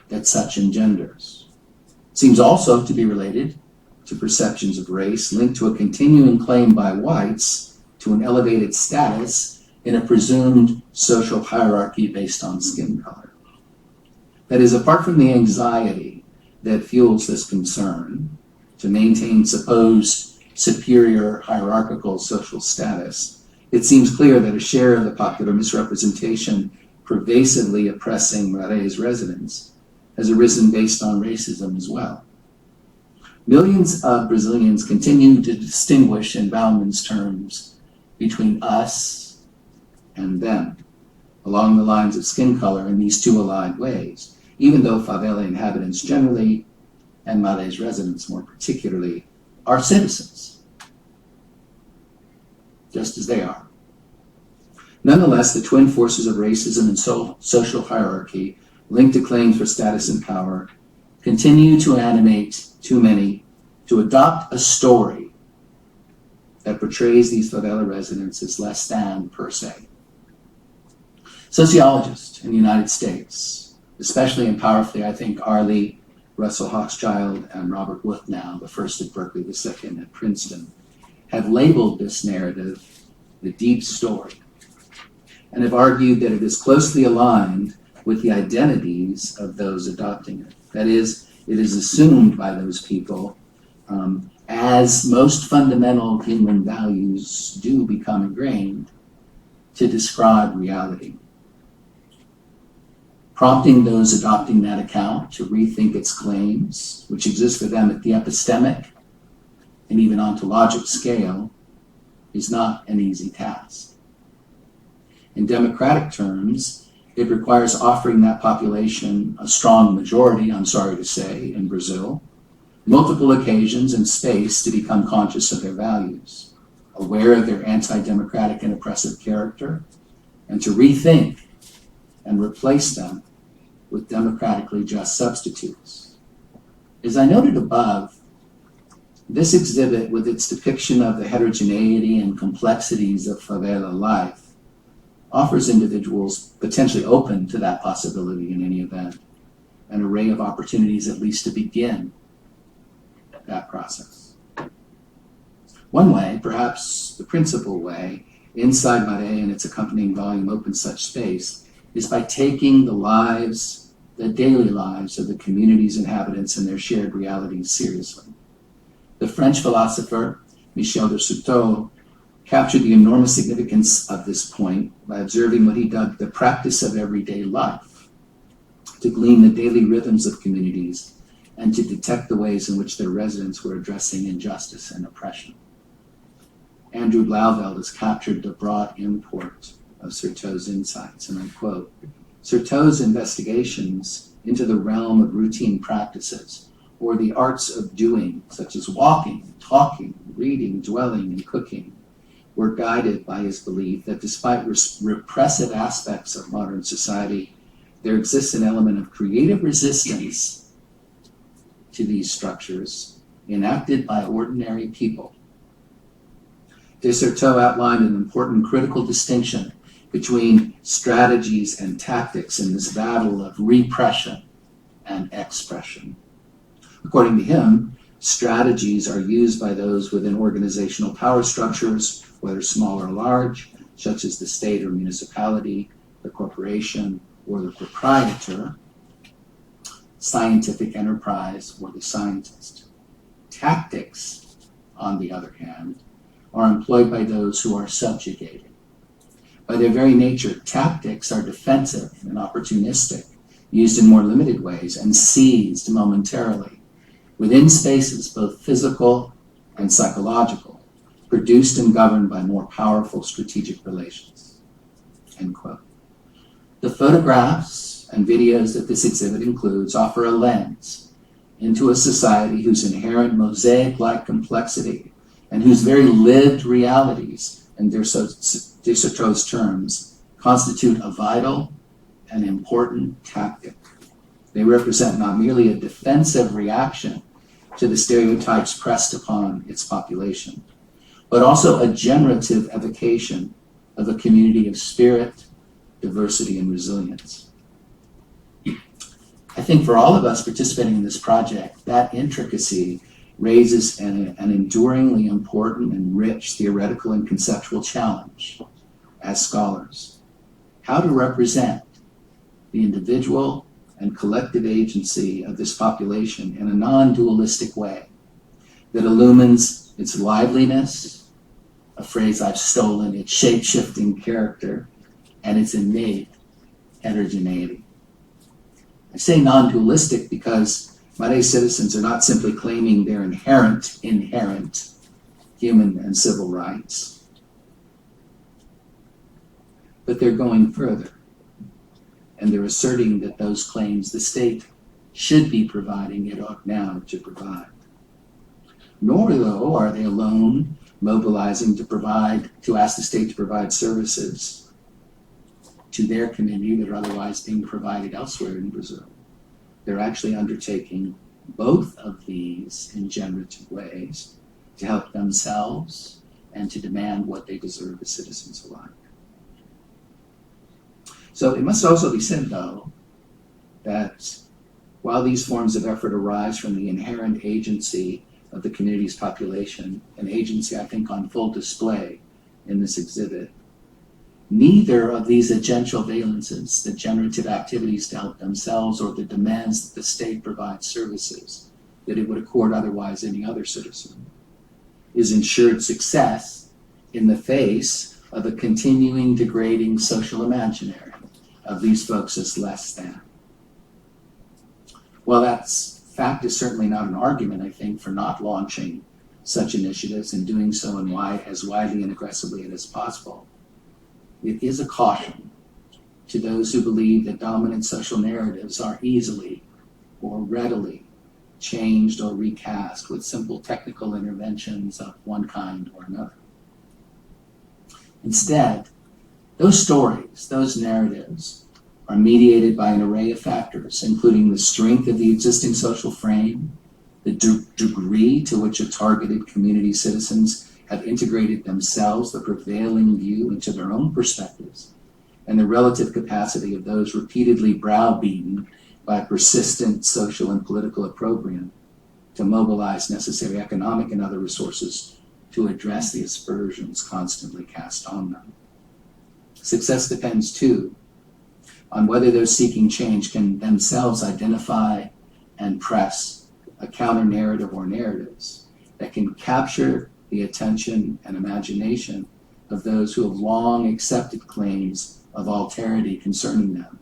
that such engenders. It seems also to be related to perceptions of race linked to a continuing claim by whites to an elevated status in a presumed social hierarchy based on skin color. That is, apart from the anxiety that fuels this concern to maintain supposed superior hierarchical social status, it seems clear that a share of the popular misrepresentation pervasively oppressing MARÉ's residents has arisen based on racism as well. Millions of Brazilians continue to distinguish in Bauman's terms between us and them along the lines of skin color in these two allied ways, even though favela inhabitants generally, and MARÉ's residents more particularly, are citizens, just as they are. Nonetheless, the twin forces of racism and social hierarchy linked to claims for status and power continue to animate too many to adopt a story that portrays these favela residents as less than per se. Sociologists in the United States, especially and powerfully, I think, Arlie, Russell Hochschild, and Robert Wuthnow, the first at Berkeley, the second at Princeton, have labeled this narrative the deep story, and have argued that it is closely aligned with the identities of those adopting it. That is, it is assumed by those people, as most fundamental human values do become ingrained, to describe reality, prompting those adopting that account to rethink its claims, which exist for them at the epistemic and even ontologic scale, is not an easy task. In democratic terms, It requires offering that population, a strong majority, I'm sorry to say, in Brazil, multiple occasions and space to become conscious of their values, aware of their anti-democratic and oppressive character, and to rethink and replace them with democratically just substitutes. As I noted above, this exhibit, with its depiction of the heterogeneity and complexities of favela life, offers individuals potentially open to that possibility in any event, an array of opportunities at least to begin that process. One way, perhaps the principal way, inside MARÉ and its accompanying volume opens such space, is by taking the lives, the daily lives of the community's inhabitants and their shared realities seriously. The French philosopher Michel de Certeau captured the enormous significance of this point by observing what he dubbed the practice of everyday life, to glean the daily rhythms of communities and to detect the ways in which their residents were addressing injustice and oppression. Andrew Blauvelt has captured the broad import of Certeau's insights, and I quote, "Certeau's investigations into the realm of routine practices, or the arts of doing, such as walking, talking, reading, dwelling, and cooking, were guided by his belief that despite repressive aspects of modern society, there exists an element of creative resistance to these structures enacted by ordinary people." De Certeau outlined an important critical distinction between strategies and tactics in this battle of repression and expression. According to him, strategies are used by those within organizational power structures, whether small or large, such as the state or municipality, the corporation, or the proprietor, scientific enterprise, or the scientist. Tactics, on the other hand, are employed by those who are subjugated. By their very nature, tactics are defensive and opportunistic, used in more limited ways and seized momentarily, within spaces both physical and psychological, produced and governed by more powerful strategic relations. End quote. The photographs and videos that this exhibit includes offer a lens into a society whose inherent mosaic-like complexity and whose very lived realities, in de Certeau's terms, constitute a vital and important tactic. They represent not merely a defensive reaction to the stereotypes pressed upon its population, but also a generative evocation of a community of spirit, diversity, and resilience. I think for all of us participating in this project, that intricacy raises an enduringly important and rich theoretical and conceptual challenge as scholars. How to represent the individual and collective agency of this population in a non-dualistic way that illumines its liveliness, a phrase I've stolen, its shape-shifting character, and its innate heterogeneity. I say non-dualistic because MARÉ citizens are not simply claiming their inherent human and civil rights, but they're going further, and they're asserting that those claims the state should be providing, it ought now to provide. Nor, though, are they alone mobilizing to ask the state to provide services to their community that are otherwise being provided elsewhere in Brazil. They're actually undertaking both of these in generative ways to help themselves and to demand what they deserve as citizens alike. So it must also be said, though, that while these forms of effort arise from the inherent agency of the community's population, an agency I think on full display in this exhibit, neither of these agential valences, the generative activities to help themselves or the demands that the state provides services that it would accord otherwise any other citizen, is ensured success in the face of a continuing degrading social imaginary of these folks as less than. Well, that fact is certainly not an argument, I think, for not launching such initiatives and doing so as widely and aggressively as possible. It is a caution to those who believe that dominant social narratives are easily or readily changed or recast with simple technical interventions of one kind or another. Instead, those stories, those narratives, are mediated by an array of factors, including the strength of the existing social frame, the degree to which a targeted community citizens have integrated themselves, the prevailing view, into their own perspectives, and the relative capacity of those repeatedly browbeaten by persistent social and political opprobrium to mobilize necessary economic and other resources to address the aspersions constantly cast on them. Success depends, too, on whether those seeking change can themselves identify and press a counter-narrative or narratives that can capture the attention and imagination of those who have long accepted claims of alterity concerning them,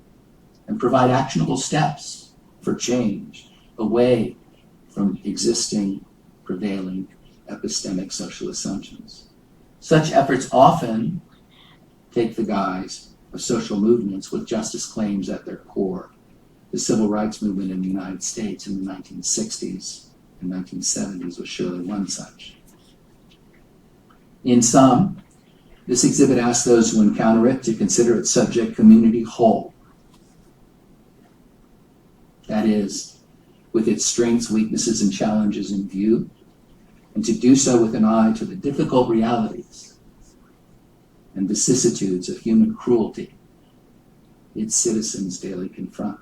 and provide actionable steps for change away from existing, prevailing epistemic social assumptions. Such efforts often take the guise of social movements with justice claims at their core. The civil rights movement in the United States in the 1960s and 1970s was surely one such. In sum, this exhibit asks those who encounter it to consider its subject community whole. That is, with its strengths, weaknesses, and challenges in view, and to do so with an eye to the difficult realities and vicissitudes of human cruelty its citizens daily confront.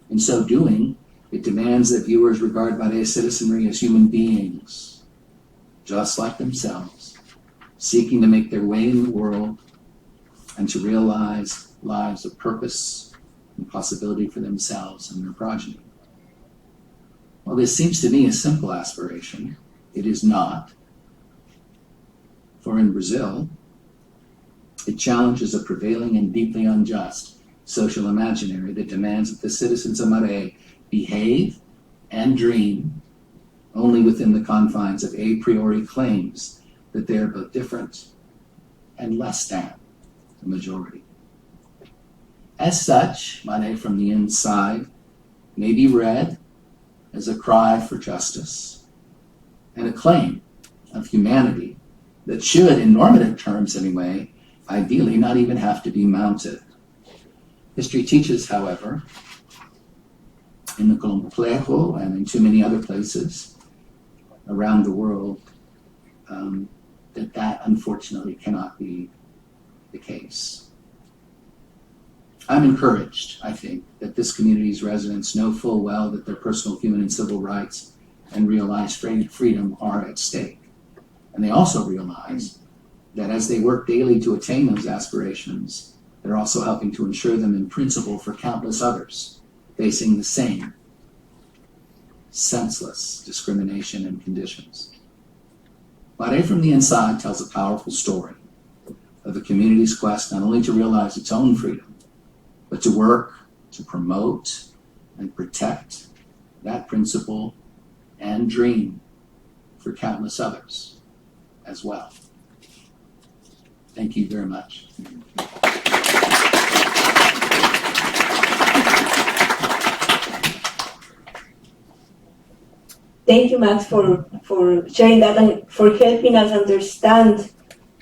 In so doing, it demands that viewers regard MARÉ's citizenry as human beings, just like themselves, seeking to make their way in the world and to realize lives of purpose and possibility for themselves and their progeny. Well, this seems to me a simple aspiration. It is not. For in Brazil, it challenges a prevailing and deeply unjust social imaginary that demands that the citizens of MARÉ behave and dream only within the confines of a priori claims that they are both different and less than the majority. As such, MARÉ from the inside may be read as a cry for justice and a claim of humanity that should, in normative terms anyway, ideally not even have to be mounted. History teaches, however, in the Complexo and in too many other places around the world, that unfortunately cannot be the case. I'm encouraged, I think, that this community's residents know full well that their personal human and civil rights and realized freedom are at stake. And they also realize that as they work daily to attain those aspirations, they're also helping to ensure them in principle for countless others facing the same senseless discrimination and conditions. MARÉ from the inside tells a powerful story of the community's quest not only to realize its own freedom, but to work to promote and protect that principle and dream for countless others as well. Thank you very much. Thank you, Max, for sharing that and for helping us understand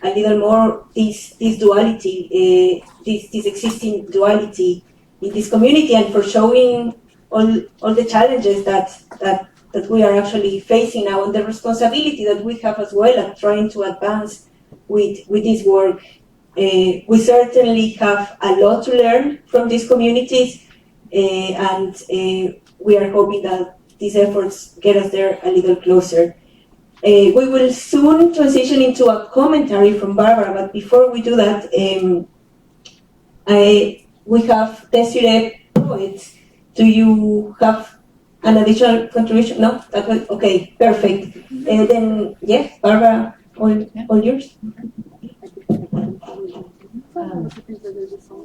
a little more this duality, this existing duality in this community, and for showing all the challenges that we are actually facing now, and the responsibility that we have as well at trying to advance with this work. We certainly have a lot to learn from these communities, and we are hoping that these efforts get us there a little closer. We will soon transition into a commentary from Barbara, but before we do that, we have Desiree Poet. Do you have an additional contribution? No? That was, okay, perfect. Then, yes, Barbara, all yours.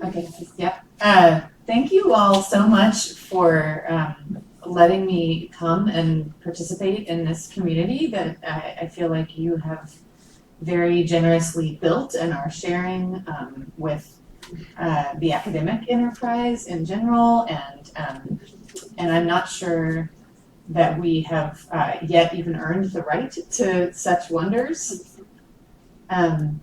Okay, yeah. Thank you all so much for letting me come and participate in this community that I feel like you have very generously built and are sharing with the academic enterprise in general, and I'm not sure that we have yet even earned the right to such wonders. I'm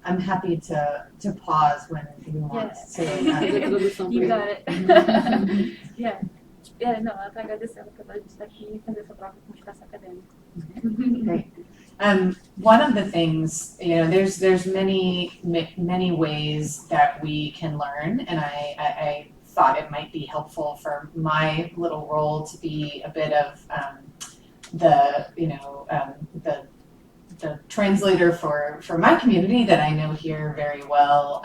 happy to pause when you want to. You got it. Yeah. Yeah, não, ela está agradecendo pela gente estar aqui e fazer essa troca com espaço acadêmico. Great. One of the things, there's many ways that we can learn, and I thought it might be helpful for my little role to be a bit of the translator for my community that I know here very well,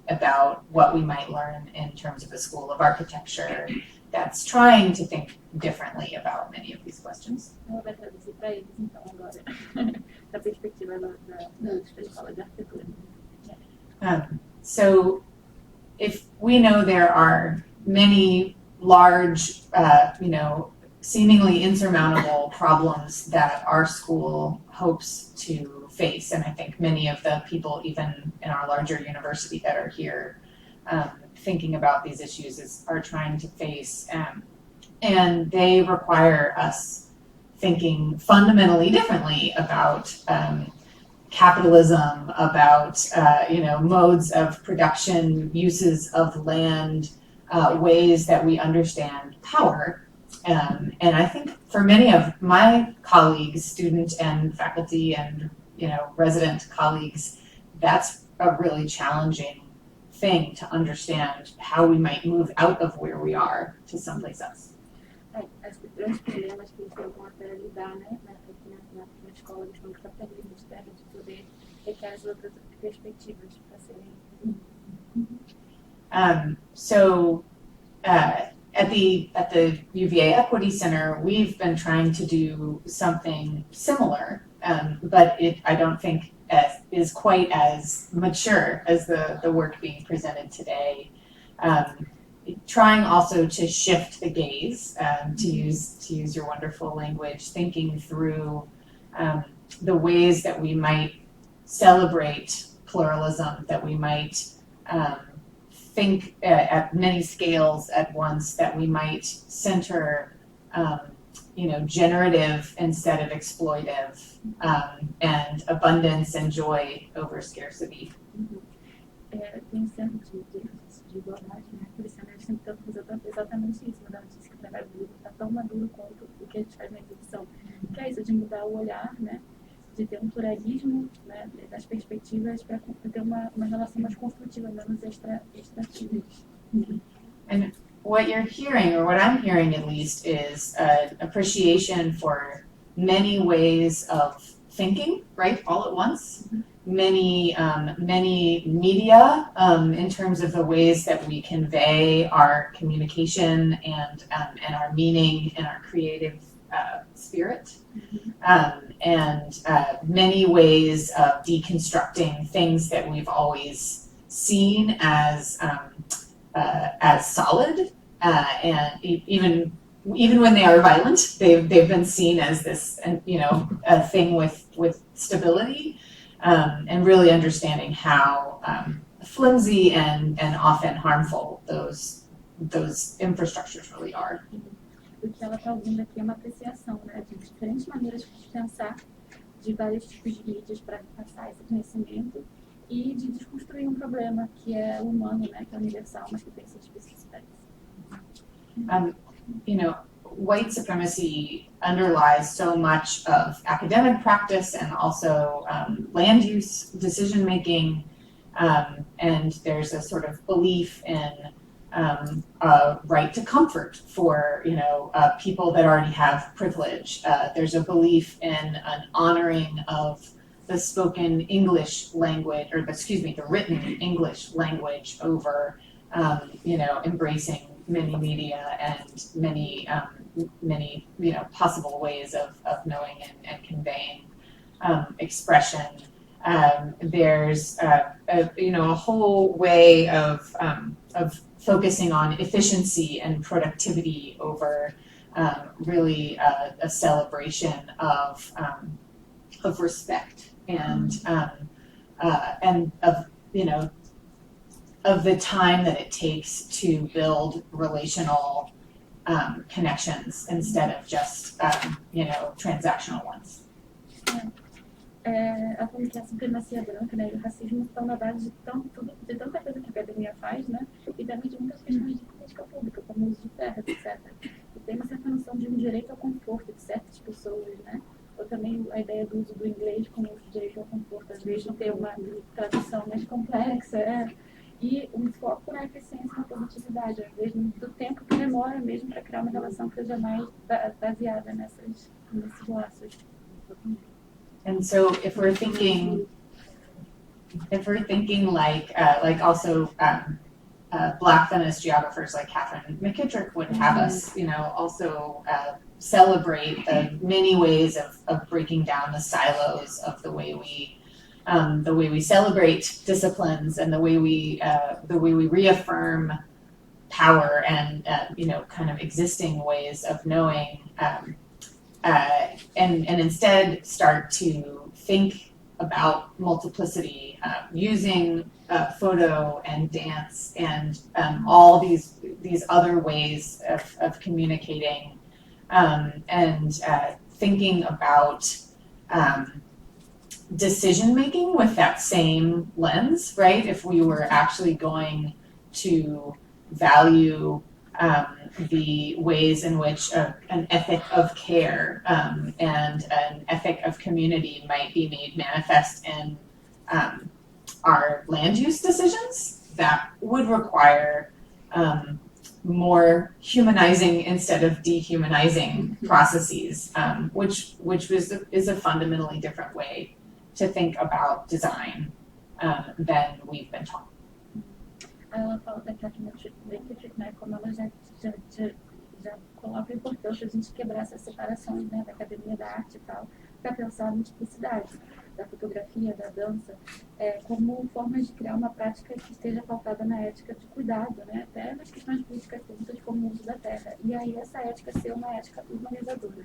about what we might learn in terms of a school of architecture that's trying to think differently about many of these questions. Ela vai traduzir para eles, então, agora, da perspectiva da escola de arquitetura. So, if we know there are many large, seemingly insurmountable problems that our school hopes to face, and I think many of the people even in our larger university that are here thinking about these issues are trying to face, and they require us thinking fundamentally differently about capitalism, about modes of production, uses of land, ways that we understand power. And I think for many of my colleagues, student and faculty and resident colleagues, that's a really challenging thing to understand how we might move out of where we are to someplace else. Os grandes problemas que eles têm para lidar, né, aqui na escola, eles estão capitalismo, espera de poder requer as outras perspectivas para serem. So at the UVA Equity Center, we've been trying to do something similar, but I don't think is quite as mature as the work being presented today. Trying also to shift the gaze, to use your wonderful language, thinking through the ways that we might celebrate pluralism, that we might think at many scales at once, that we might center generative instead of exploitive, and abundance and joy over scarcity. Tem centro de igualdade, né? Por isso eles sempre tentam fazer exatamente isso, mas disse que o trabalho dele está tão maduro quanto o que a gente faz na exibição. Que é isso, de mudar o olhar, né? De ter pluralismo, né? Das perspectivas para ter uma relação mais construtiva, menos extrativa. And what you're hearing, or what I'm hearing at least, is an appreciation for many ways of thinking, right, all at once. Many media, in terms of the ways that we convey our communication and our meaning and our creative spirit, and many ways of deconstructing things that we've always seen as solid, and even when they are violent, they've been seen as this, a thing with stability. And really understanding how flimsy and often harmful those infrastructures really are. O que ela está ouvindo aqui é uma apreciação, né, de diferentes maneiras de pensar, de vários tipos de mídias para passar esse conhecimento e de desconstruir problema que é humano, né, que é universal, mas que tem suas especificidades. White supremacy underlies so much of academic practice and also land use decision making, and there's a sort of belief in a right to comfort for people that already have privilege. There's a belief in an honoring of the spoken English language, or the written English language over embracing many media and many possible ways of knowing and conveying expression. There's a whole way of focusing on efficiency and productivity over really a celebration of respect and of the time that it takes to build relational connections instead of just transactional ones. A como que a supremacia branca, né, e o racismo estão na base de tanta coisa que a academia faz, né, e também de muitas questões de política pública, como o uso de terras, etc. E tem uma certa noção de um direito ao conforto de certas pessoas, né, ou também a ideia do uso do inglês como direito ao conforto, às vezes não ter uma tradução mais complexa, e um foco na eficiência e na produtividade, às vezes do tempo que demora mesmo para criar uma relação que seja mais baseada nesses laços. And so if we're thinking like also Black feminist geographers like Catherine McKittrick would have us, also celebrate the many ways of breaking down the silos of the way we celebrate disciplines and the way we reaffirm power and kind of existing ways of knowing. And instead start to think about multiplicity using photo and dance and all these other ways of communicating and thinking about decision making with that same lens, right? If we were actually going to value the ways in which an ethic of care and an ethic of community might be made manifest in our land use decisions, that would require more humanizing instead of dehumanizing processes, which is a fundamentally different way to think about design than we've been taught. Ela fala da Catherine McKittrick, né, como ela já coloca a importância de a gente quebrar essas separações, né, da academia da arte e tal, para pensar a multiplicidade da fotografia, da dança, como formas de criar uma prática que esteja pautada na ética de cuidado, né, até nas questões políticas públicas como o uso da terra. E aí essa ética ser uma ética urbanizadora.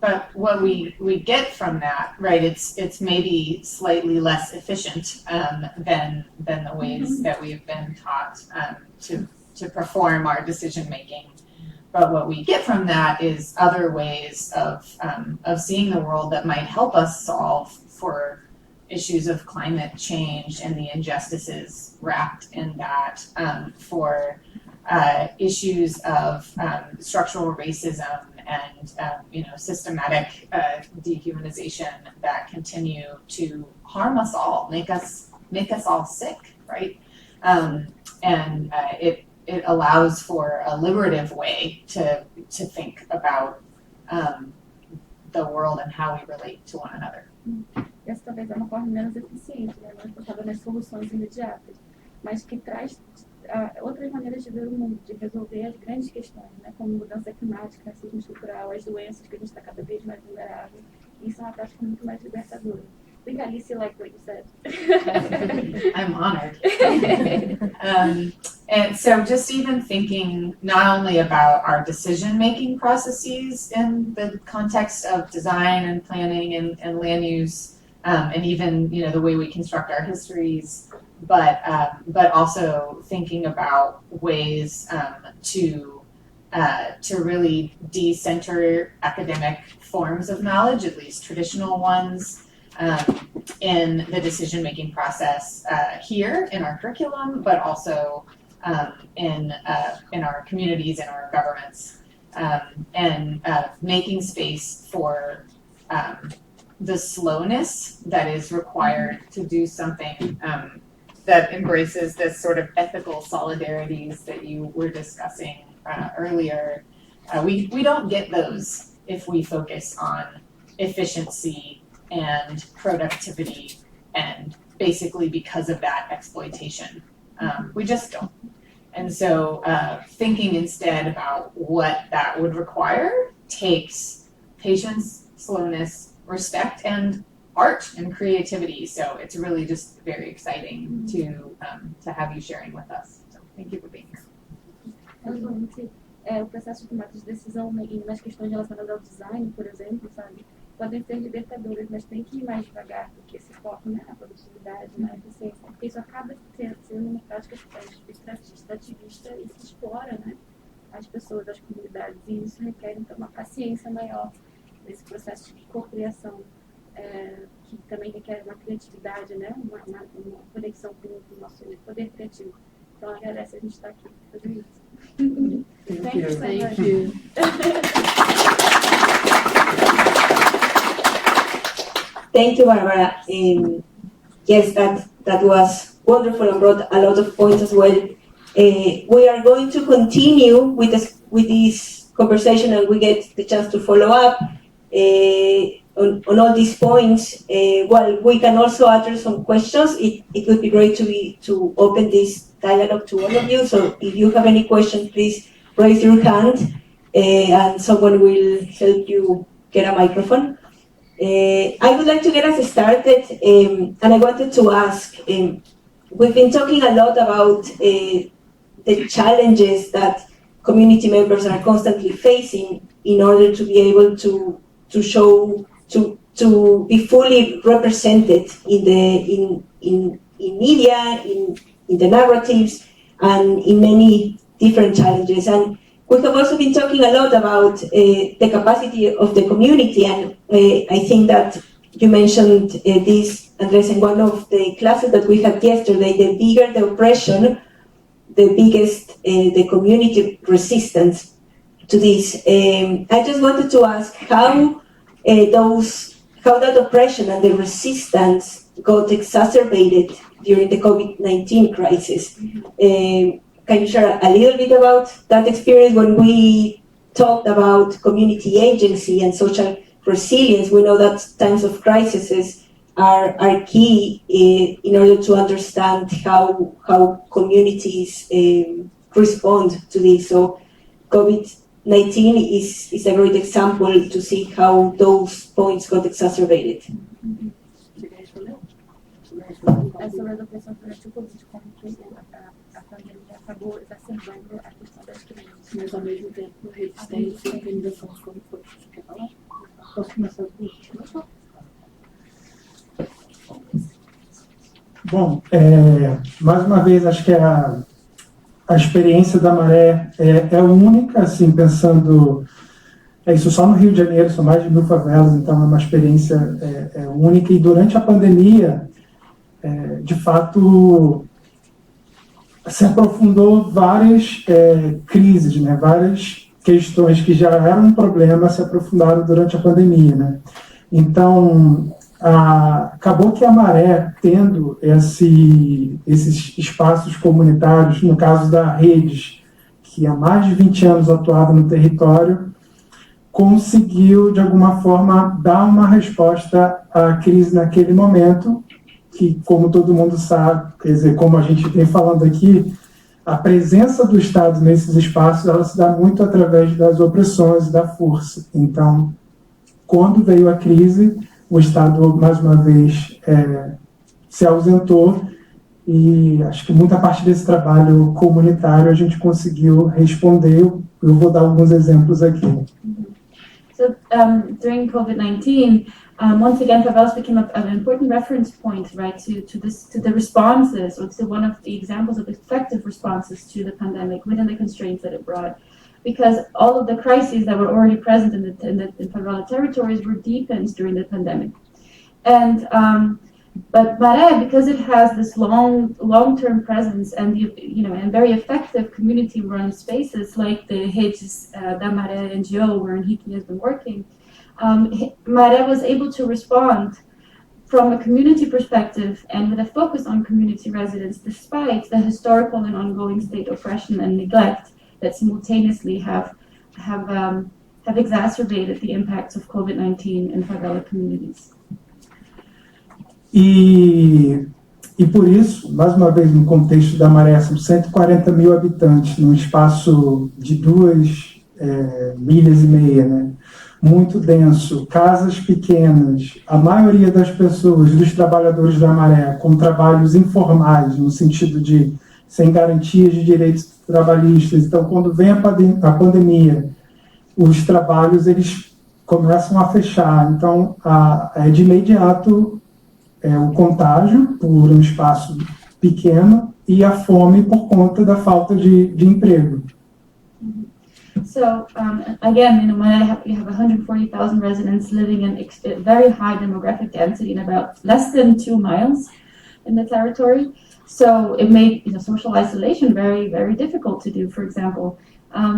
But what we get from that, right? It's maybe slightly less efficient than the ways that we've been taught to perform our decision making. But what we get from that is other ways of seeing the world that might help us solve for issues of climate change and the injustices wrapped in that, for issues of structural racism and systematic dehumanization that continue to harm us all, make us all sick, right? It allows for a liberative way to think about the world and how we relate to one another. Essa talvez é uma forma menos eficiente, né, mais focada nas soluções imediatas, mas que traz outras maneiras de ver o mundo, de resolver as grandes questões, né, como mudança climática, racismo estrutural, as doenças que a gente está cada vez mais vulnerável. Isso é uma prática muito mais libertadora. I think Alicia liked what you said. I'm honored. And so just even thinking not only about our decision-making processes in the context of design and planning and land use, and even the way we construct our histories, but also thinking about ways to really decenter academic forms of knowledge, at least traditional ones, in the decision-making process here in our curriculum, but also in our communities, in our governments, and making space for the slowness that is required to do something that embraces this sort of ethical solidarities that you were discussing earlier. We don't get those if we focus on efficiency and productivity, and basically because of that exploitation. We just don't. And so thinking instead about what that would require takes patience, slowness, respect, and art and creativity. So it's really just very exciting to have you sharing with us. So thank you for being here. O processo de tomada de decisão nas questões relacionadas ao design, por exemplo, sabe? podem ser libertadoras, mas tem que ir mais devagar, porque esse foco, né, na produtividade, na eficiência, porque isso acaba sendo uma prática extrativista e se explora, né, as pessoas, as comunidades, e isso requer, então, uma paciência maior nesse processo de cocriação, que também requer uma criatividade, né, uma conexão com o nosso poder criativo. Então, agradece a gente estar aqui fazendo isso. Thank you so much. Thank you. Thank you, Barbara. Yes, that was wonderful and brought a lot of points as well. We are going to continue with this conversation, and we get the chance to follow up on all these points. While we can also address some questions, it would be great to open this dialogue to all of you. So if you have any questions, please raise your hand, and someone will help you get a microphone. I would like to get us started, and I wanted to ask, we've been talking a lot about the challenges that community members are constantly facing in order to be able to show, to be fully represented in media, in the narratives, and in many different challenges. And we have also been talking a lot about the capacity of the community, and I think that you mentioned this, Andres, in one of the classes that we had yesterday. The bigger the oppression, the biggest the community resistance to this. I just wanted to ask how that oppression and the resistance got exacerbated during the COVID-19 crisis. Can you share a little bit about that experience? When we talked about community agency and social resilience, we know that times of crises are key in order to understand how communities respond to this. So COVID-19 is a great example to see how those points got exacerbated. É sobre as opressões durante o Covid, como que a pandemia acabou exacerbando a questão das crianças. Mas ao mesmo tempo, resistência e organização como foi. Você quer falar? Posso começar por Bom, mais uma vez, acho que a experiência da Maré é única, assim, pensando... isso só no Rio de Janeiro, são mais de 1000 favelas, então é uma experiência única. E durante a pandemia, de fato, se aprofundou várias crises, né? Várias questões que já eram um problema se aprofundaram durante a pandemia, né? Então, acabou que a Maré, tendo esses espaços comunitários, no caso da Redes, que há mais de 20 anos atuava no território, conseguiu, de alguma forma, dar uma resposta à crise naquele momento, que, como todo mundo sabe, quer dizer, como a gente vem falando aqui, a presença do Estado nesses espaços, ela se dá muito através das opressões, da força. Então, quando veio a crise, o Estado, mais uma vez, se ausentou, e acho que muita parte desse trabalho comunitário a gente conseguiu responder. Eu vou dar alguns exemplos aqui. So during COVID-19, once again, favelas became an important reference point, right, to the responses, or to one of the examples of effective responses to the pandemic within the constraints that it brought, because all of the crises that were already present in favela territories were deepened during the pandemic, and but MARÉ, because it has this long-term presence and and very effective community-run spaces like the Redes da Mare NGO, where Henrique has been working, MARÉ was able to respond from a community perspective and with a focus on community residents, despite the historical and ongoing state oppression and neglect that simultaneously have exacerbated the impacts of COVID-19 in favela communities. E por isso, mais uma vez, no contexto da Maré, são 140 mil habitantes num espaço de 2,5 milhas, né? Muito denso, casas pequenas, a maioria das pessoas, dos trabalhadores da Maré, com trabalhos informais, no sentido de sem garantias de direitos trabalhistas. Então, quando vem a pandemia, os trabalhos, eles começam a fechar. Então, é de imediato o contágio por um espaço pequeno e a fome por conta da falta de emprego. So again, you have 140,000 residents living in very high demographic density in about less than 2 miles in the territory. So it made social isolation very, very difficult to do, for example.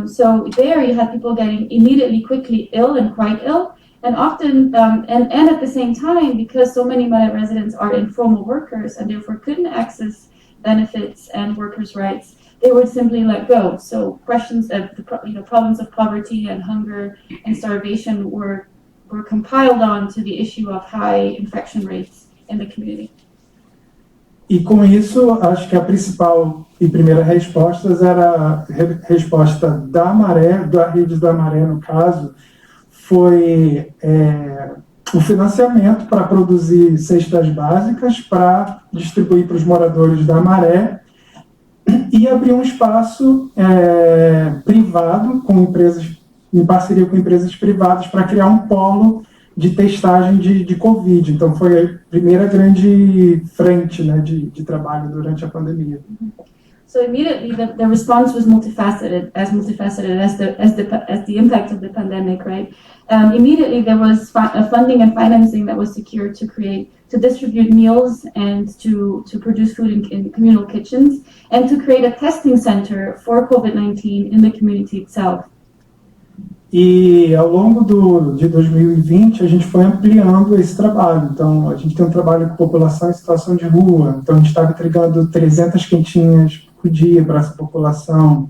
So there you had people getting immediately, quickly ill and quite ill. And often, and at the same time, because so many MARÉ residents are informal workers and therefore couldn't access benefits and workers' rights, they were simply let go. So questions of problems of poverty and hunger and starvation were compiled on to the issue of high infection rates in the community. E com isso, acho que a principal e primeira resposta era a resposta da Maré, da Rede da Maré, no caso, foi o financiamento para produzir cestas básicas para distribuir para os moradores da Maré e abrir um espaço privado, em parceria com empresas privadas, para criar um polo de testagem de Covid. Então, foi a primeira grande frente, né, de trabalho durante a pandemia. So immediately the response was multifaceted as the impact of the pandemic, right? Immediately there was funding and financing that was secured to distribute meals and to produce food in communal kitchens and to create a testing center for COVID-19 in the community itself. E ao longo de 2020 a gente foi ampliando esse trabalho. Então a gente tem um trabalho com população em situação de rua. Então a gente estava entregando 300 quentinhas por dia para essa população.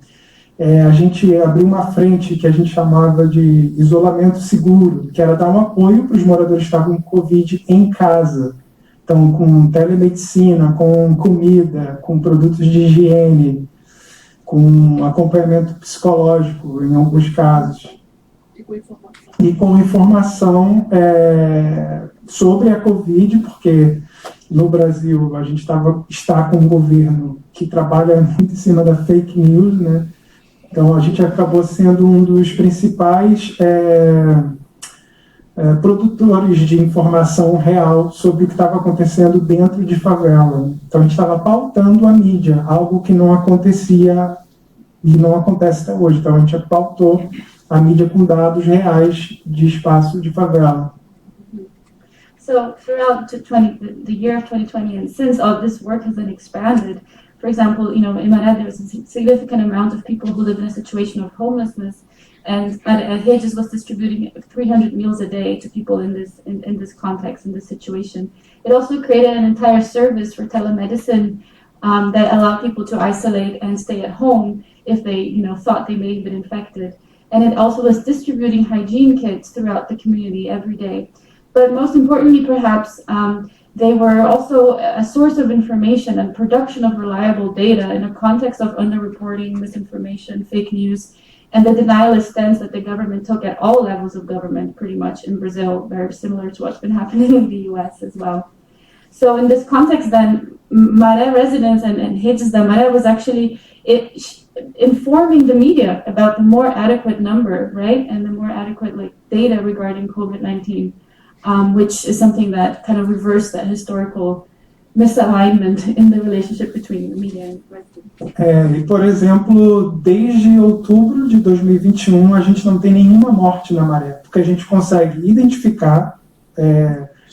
A gente abriu uma frente que a gente chamava de isolamento seguro, que era dar um apoio para os moradores que estavam com Covid em casa. Então, com telemedicina, com comida, com produtos de higiene, com acompanhamento psicológico, em alguns casos. E com informação sobre a Covid, porque no Brasil a gente está com um governo que trabalha muito em cima da fake news, né? Então a gente acabou sendo um dos principais produtores de informação real sobre o que estava acontecendo dentro de favela. Então a gente estava pautando a mídia, algo que não acontecia e não acontece até hoje. Então a gente pautou a mídia com dados reais de espaço de favela. So throughout the year of 2020, and since all this work has been expanded, for example, in MARÉ there was a significant amount of people who live in a situation of homelessness, and Hedges was distributing 300 meals a day to people in this context, in this situation. It also created an entire service for telemedicine that allowed people to isolate and stay at home if they thought they may have been infected. And it also was distributing hygiene kits throughout the community every day. But most importantly, perhaps, they were also a source of information and production of reliable data in a context of underreporting, misinformation, fake news, and the denialist stance that the government took at all levels of government, pretty much in Brazil, very similar to what's been happening in the U.S. as well. So in this context, then, MARÉ residents and Hedges da Mare was actually informing the media about the more adequate number, right, and the more adequate data regarding COVID-19, which is something that kind of reversed that historical misalignment in the relationship between the media and residents. E, por exemplo, desde outubro de 2021, a gente não tem nenhuma morte na Maré, porque a gente consegue identificar,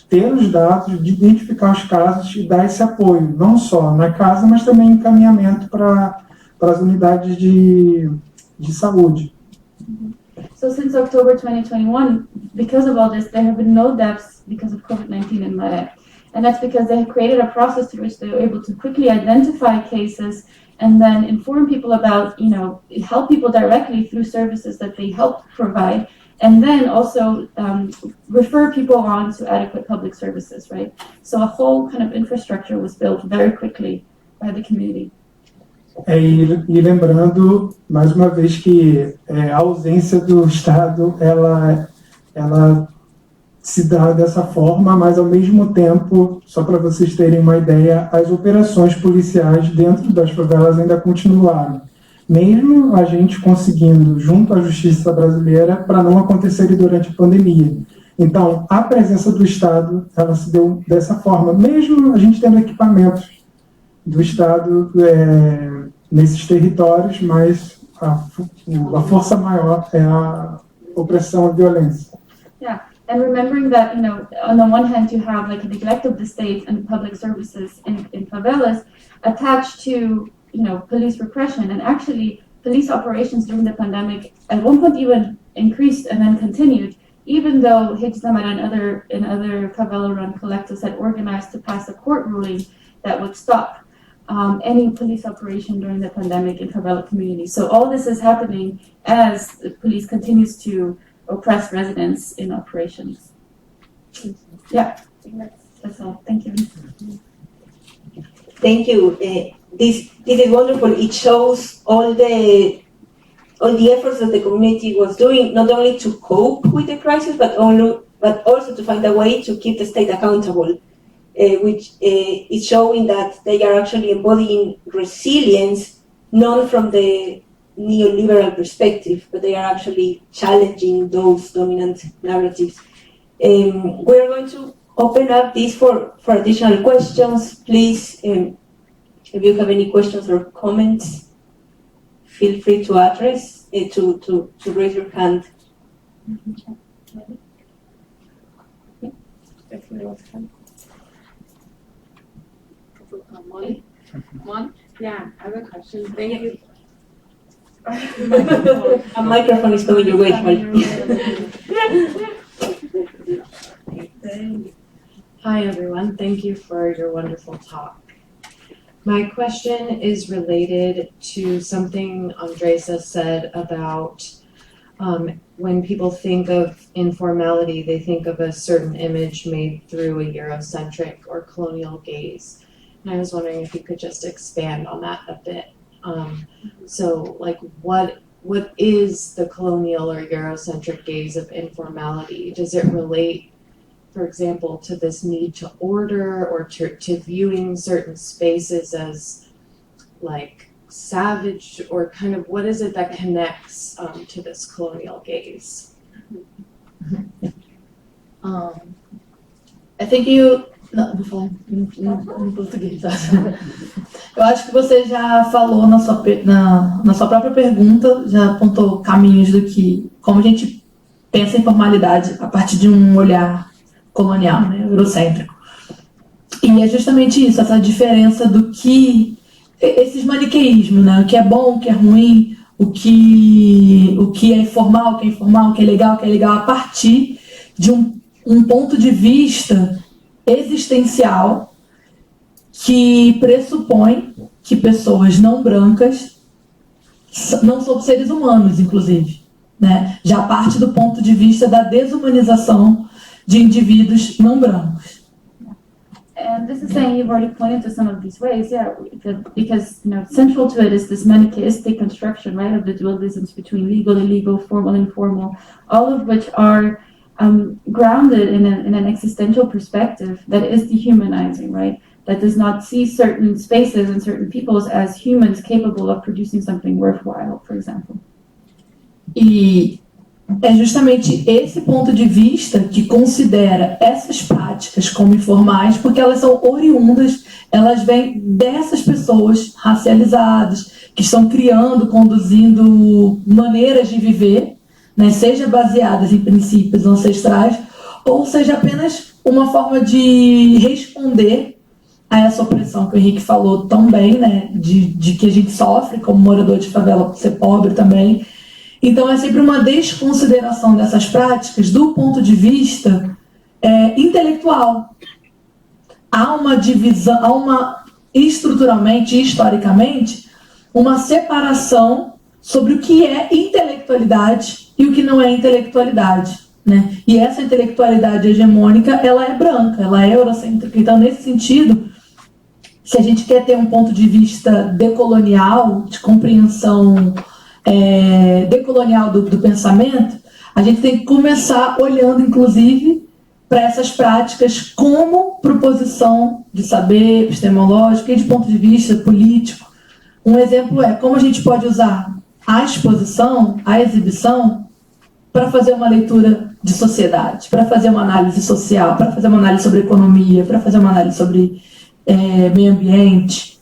ter os dados, de identificar os casos e dar esse apoio, não só na casa, mas também encaminhamento para as unidades de saúde. So since October 2021, because of all this, there have been no deaths because of COVID-19 in MARÉ. And that's because they have created a process through which they were able to quickly identify cases and then inform people about, help people directly through services that they help provide, and then also refer people on to adequate public services, right? So a whole kind of infrastructure was built very quickly by the community. E lembrando, mais uma vez, que a ausência do Estado, ela se dá dessa forma, mas ao mesmo tempo, só para vocês terem uma ideia, as operações policiais dentro das favelas ainda continuaram. mesmo a gente conseguindo, junto à justiça brasileira, para não acontecer durante a pandemia. Então, a presença do Estado, ela se deu dessa forma, mesmo a gente tendo equipamentos do Estado nesses territórios, mas a força maior é a opressão e violência. Yeah, and remembering that, you know, on the one hand, you have like a neglect of the state and public services in favelas attached to, you know, police repression, and actually police operations during the pandemic at one point even increased and then continued, even though Rio de Janeiro and other favela-run collectives had organized to pass a court ruling that would stop any police operation during the pandemic in favela communities. So all this is happening as the police continues to oppress residents in operations. Yeah, that's all. Thank you. Thank you. This is wonderful. It shows all the efforts that the community was doing, not only to cope with the crisis, but also to find a way to keep the state accountable, which is showing that they are actually embodying resilience, not from the neoliberal perspective, but they are actually challenging those dominant narratives. We're going to open up this for additional questions. Please, if you have any questions or comments, feel free to address, to raise your hand. Mon? Yeah, I have a question. Thank you. A microphone is coming your way, Molly. Hi, everyone. Thank you for your wonderful talk. My question is related to something Andresa said about when people think of informality, they think of a certain image made through a Eurocentric or colonial gaze. And I was wondering if you could just expand on that a bit. So, like, what is the colonial or Eurocentric gaze of informality? Does it relate, for example, to this need to order or to viewing certain spaces as, like, savage, or kind of what is it that connects to this colonial gaze? I think não, vou falar em português. Eu acho que você já falou na sua própria pergunta, já apontou caminhos do que, como a gente pensa em formalidade a partir de um olhar colonial, né, eurocêntrico. E é justamente isso, essa diferença do que, esses maniqueísmos, né, o que é bom, o que é ruim, o que é informal, o que é informal, o que é legal, a partir de um ponto de vista existencial que pressupõe que pessoas não brancas não são seres humanos, inclusive, né? Já parte do ponto de vista da desumanização de indivíduos não brancos. And this is saying you've already pointed to some of these ways, yeah, because, you know, central to it is this manichaeistic construction, right, of the dualisms between legal, illegal, formal, informal, all of which are grounded in an existential perspective that is dehumanizing, right? That does not see certain spaces and certain peoples as humans capable of producing something worthwhile, for example. E é justamente esse ponto de vista que considera essas práticas como informais, porque elas são oriundas, elas vêm dessas pessoas racializadas, que estão criando, conduzindo maneiras de viver, né, seja baseadas em princípios ancestrais, ou seja apenas uma forma de responder a essa opressão que o Henrique falou tão bem, né, de que a gente sofre como morador de favela por ser pobre também. Então é sempre uma desconsideração dessas práticas do ponto de vista intelectual. Há uma divisão, estruturalmente e historicamente, uma separação sobre o que é intelectualidade e o que não é intelectualidade, né? E essa intelectualidade hegemônica, ela é branca, ela é eurocêntrica. Então, nesse sentido, se a gente quer ter um ponto de vista decolonial, de compreensão decolonial do pensamento, a gente tem que começar olhando, inclusive, para essas práticas como proposição de saber epistemológico e de ponto de vista político, Um exemplo é como a gente pode usar a exposição, a exibição, para fazer uma leitura de sociedade, para fazer uma análise social, para fazer uma análise sobre economia, para fazer uma análise sobre meio ambiente.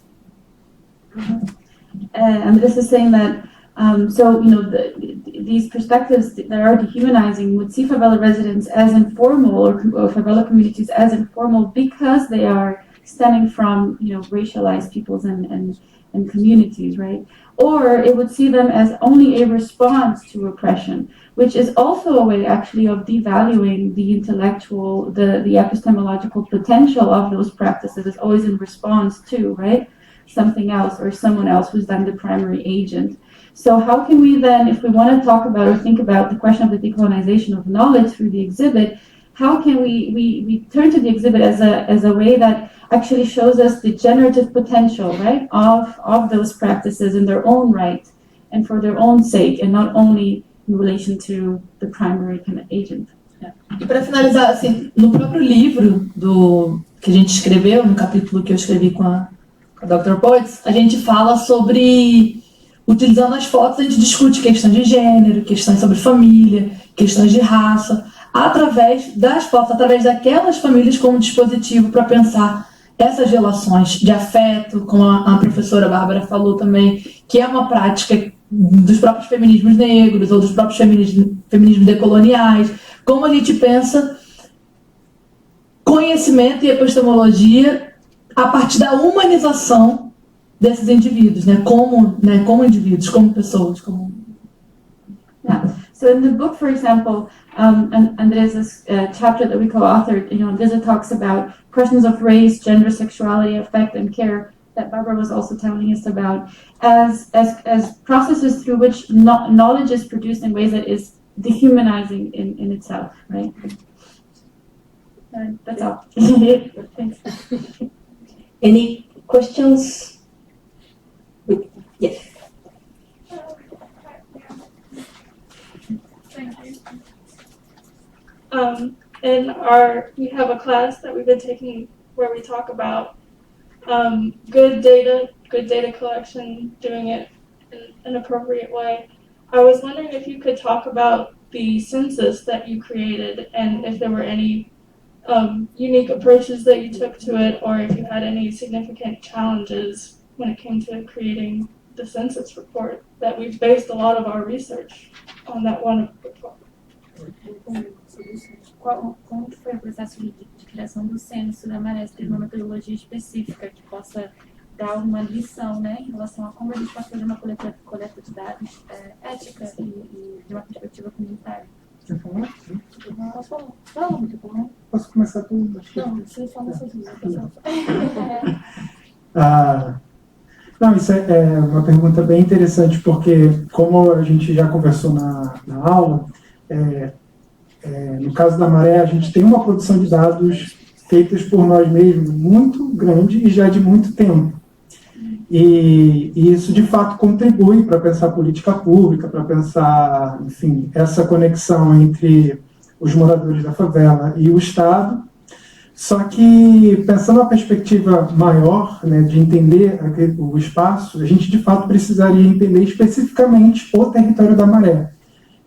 Andres is saying that, so, you know, these perspectives that are dehumanizing would see favela residents as informal or favela communities as informal because they are stemming from, you know, racialized peoples and communities, right? Or it would see them as only a response to oppression, which is also a way actually of devaluing the intellectual, the epistemological potential of those practices. It's always in response to, right? Something else or someone else who's then the primary agent. So how can we then, if we want to talk about or think about the question of the decolonization of knowledge through the exhibit, how can we turn to the exhibit as a way that actually shows us the generative potential, right, of those practices in their own right and for their own sake, and not only in relation to the primary kind of agent. E para finalizar, assim, no próprio livro que a gente escreveu, no capítulo que eu escrevi com a Dr. Potts, a gente fala sobre, utilizando as fotos, a gente discute questões de gênero, questões sobre família, questões de raça, através das fotos, através daquelas famílias como dispositivo para pensar essas relações de afeto, como a professora Bárbara falou também, que é uma prática dos próprios feminismos negros ou dos próprios feminismos decoloniais, como a gente pensa conhecimento e epistemologia a partir da humanização desses indivíduos, né, como indivíduos, como pessoas, como... Yeah. So in the book, for example, Andres' chapter that we co-authored, you know, Andres talks about questions of race, gender, sexuality, affect, and care that Barbara was also telling us about as processes through which knowledge is produced in ways that is dehumanizing in itself, right? That's all. Thanks. Any questions? Yes. Thank you. We have a class that we've been taking where we talk about good data collection, doing it in an appropriate way. I was wondering if you could talk about the census that you created and if there were any unique approaches that you took to it, or if you had any significant challenges when it came to creating the census report, that we've based a lot of our research on that one report. Como que foi o processo de criação do censo da Maré? Teve uma metodologia específica que possa dar uma lição, né, em relação a como a gente pode fazer uma coleta de dados ética e de uma perspectiva comunitária? Quer falar? Posso falar? Não, muito bom. Posso começar tudo? Não, você fala sozinho. Não, isso é uma pergunta bem interessante, porque como a gente já conversou na aula, no caso da Maré, a gente tem uma produção de dados feitas por nós mesmos muito grande e já de muito tempo. E isso, de fato, contribui para pensar política pública, para pensar, enfim, essa conexão entre os moradores da favela e o Estado. Só que, pensando na perspectiva maior, né, de entender o espaço, a gente, de fato, precisaria entender especificamente o território da Maré.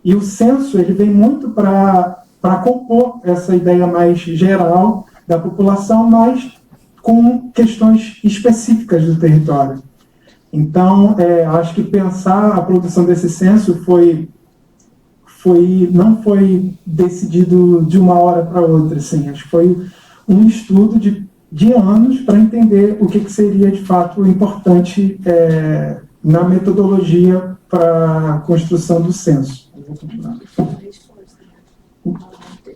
E o censo, ele vem muito para compor essa ideia mais geral da população, mas com questões específicas do território. Então, acho que pensar a produção desse censo não foi decidido de uma hora para outra, assim. Acho que foi um estudo de anos para entender o que seria, de fato, importante na metodologia para a construção do censo.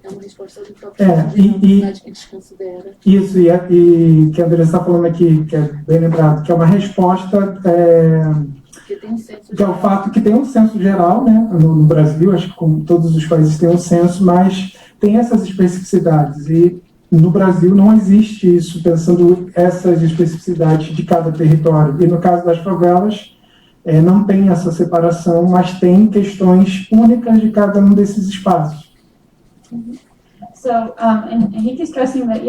É uma resposta do próprio comunidade que eles consideram. Isso, e que a Andressa está falando aqui, que é bem lembrado, que é uma resposta que é o fato que tem um censo geral, né, no Brasil, acho que como todos os países têm um censo, mas tem essas especificidades, e no Brasil não existe isso, pensando essas especificidades de cada território. E no caso das favelas, não tem essa separação, mas tem questões únicas de cada um desses espaços. So, and he keeps stressing that,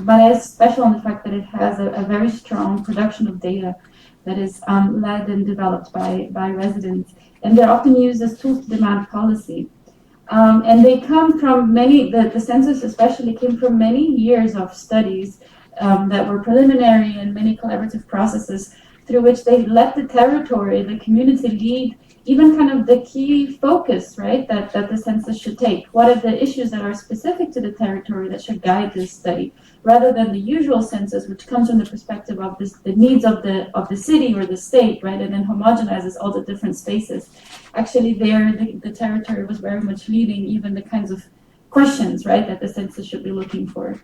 Maré is special in the fact that it has a very strong production of data. that is led and developed by residents. And they're often used as tools to demand policy. And they come from the census especially came from many years of studies that were preliminary and many collaborative processes through which they let the territory, the community lead even kind of the key focus, right, that the census should take. What are the issues that are specific to the territory that should guide this study, rather than the usual census, which comes from the perspective of the needs of the city or the state, right, and then homogenizes all the different spaces. Actually, the territory was very much leading even the kinds of questions, right, that the census should be looking for.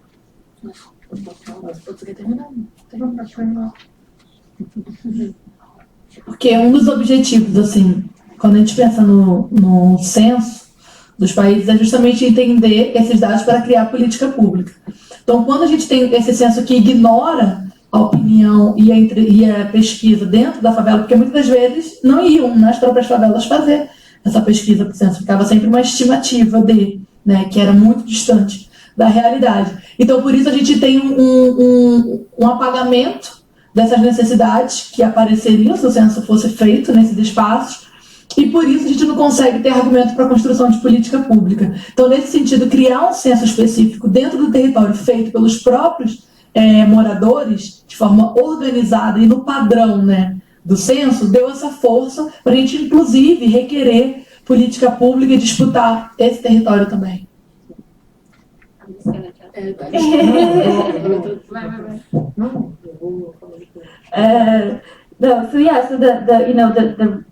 Porque um dos objetivos, assim, quando a gente pensa no censo dos países, é justamente entender esses dados para criar política pública. Então, quando a gente tem esse censo que ignora a opinião e a pesquisa dentro da favela, porque muitas das vezes não iam nas próprias favelas fazer essa pesquisa para o censo, ficava sempre uma estimativa né, que era muito distante da realidade. Então, por isso a gente tem um apagamento dessas necessidades que apareceriam se o censo fosse feito nesses espaços, e por isso a gente não consegue ter argumento para a construção de política pública. Então, nesse sentido, criar um censo específico dentro do território feito pelos próprios moradores, de forma organizada e no padrão, né, do censo, deu essa força para a gente, inclusive, requerer política pública e disputar esse território também.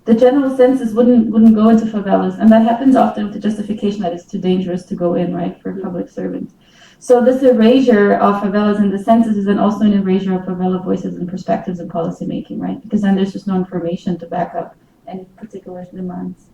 The general census wouldn't go into favelas, and that happens often with the justification that it's too dangerous to go in, right, for public servants. So this erasure of favelas in the census is then also an erasure of favela voices and perspectives in policy making, right? Because then there's just no information to back up any particular demands.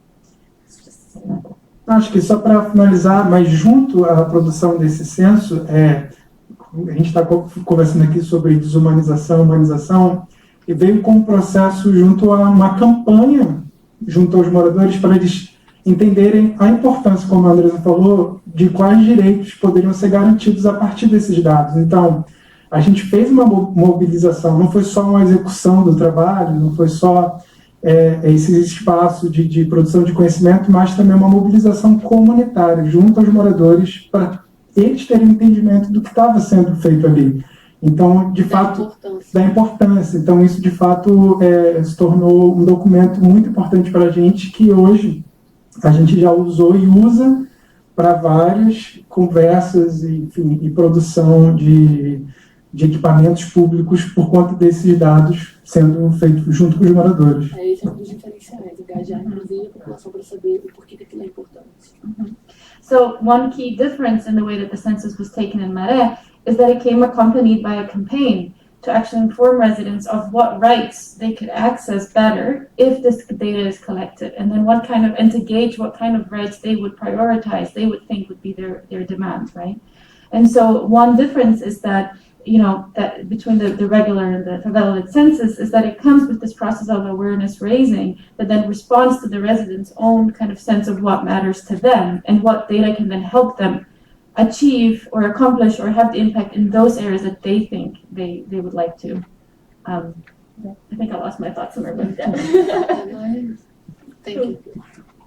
Acho que só para finalizar, mas junto à produção desse censo, a gente está conversando aqui sobre desumanização, humanização, e veio com um processo junto a uma campanha, junto aos moradores, para eles entenderem a importância, como a Andresa falou, de quais direitos poderiam ser garantidos a partir desses dados. Então, a gente fez uma mobilização, não foi só uma execução do trabalho, não foi só esse espaço de produção de conhecimento, mas também uma mobilização comunitária junto aos moradores para eles terem entendimento do que estava sendo feito ali. Então, de fato, da importância. Então, isso, de fato, se tornou um documento muito importante para a gente, que hoje a gente já usou e usa para várias conversas e produção de equipamentos públicos por conta desses dados sendo feitos junto com os moradores. Esse é um dos diferenciais, engajar inclusive a população para saber o porquê que aquilo é importante. So one key difference in the way that the census was taken in MARÉ is that it came accompanied by a campaign to actually inform residents of what rights they could access better if this data is collected, and then and to gauge what kind of rights they would prioritize, they would think would be their demands, right? And so one difference is that, that between the regular and the favela census is that it comes with this process of awareness raising that then responds to the residents' own kind of sense of what matters to them and what data can then help them achieve or accomplish or have the impact in those areas that they think they would like to. I think I lost my thoughts somewhere, but Thank you.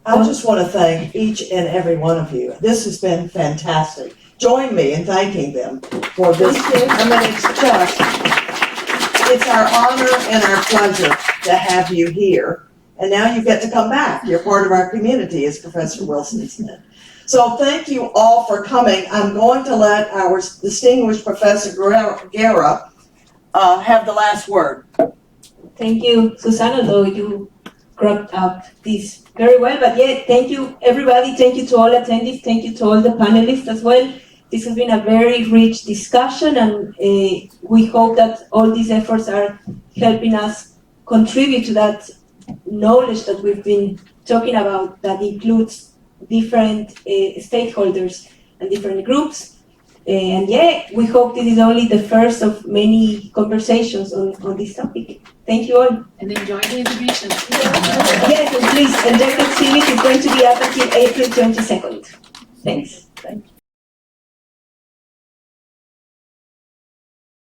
I just want to thank each and every one of you. This has been fantastic. Join me in thanking them for this. It's our honor and our pleasure to have you here. And now you get to come back. You're part of our community, as Professor Wilson said. So thank you all for coming. I'm going to let our distinguished Professor Guerra have the last word. Thank you, Susana, though you cropped out this very well. But yeah, thank you, everybody. Thank you to all attendees. Thank you to all the panelists as well. This has been a very rich discussion, and we hope that all these efforts are helping us contribute to that knowledge that we've been talking about that includes different stakeholders and different groups. And yeah, we hope this is only the first of many conversations on this topic. Thank you all. And enjoy the exhibition. Yes, and please enjoy the exhibit. It's going to be up until April 22nd. Thanks.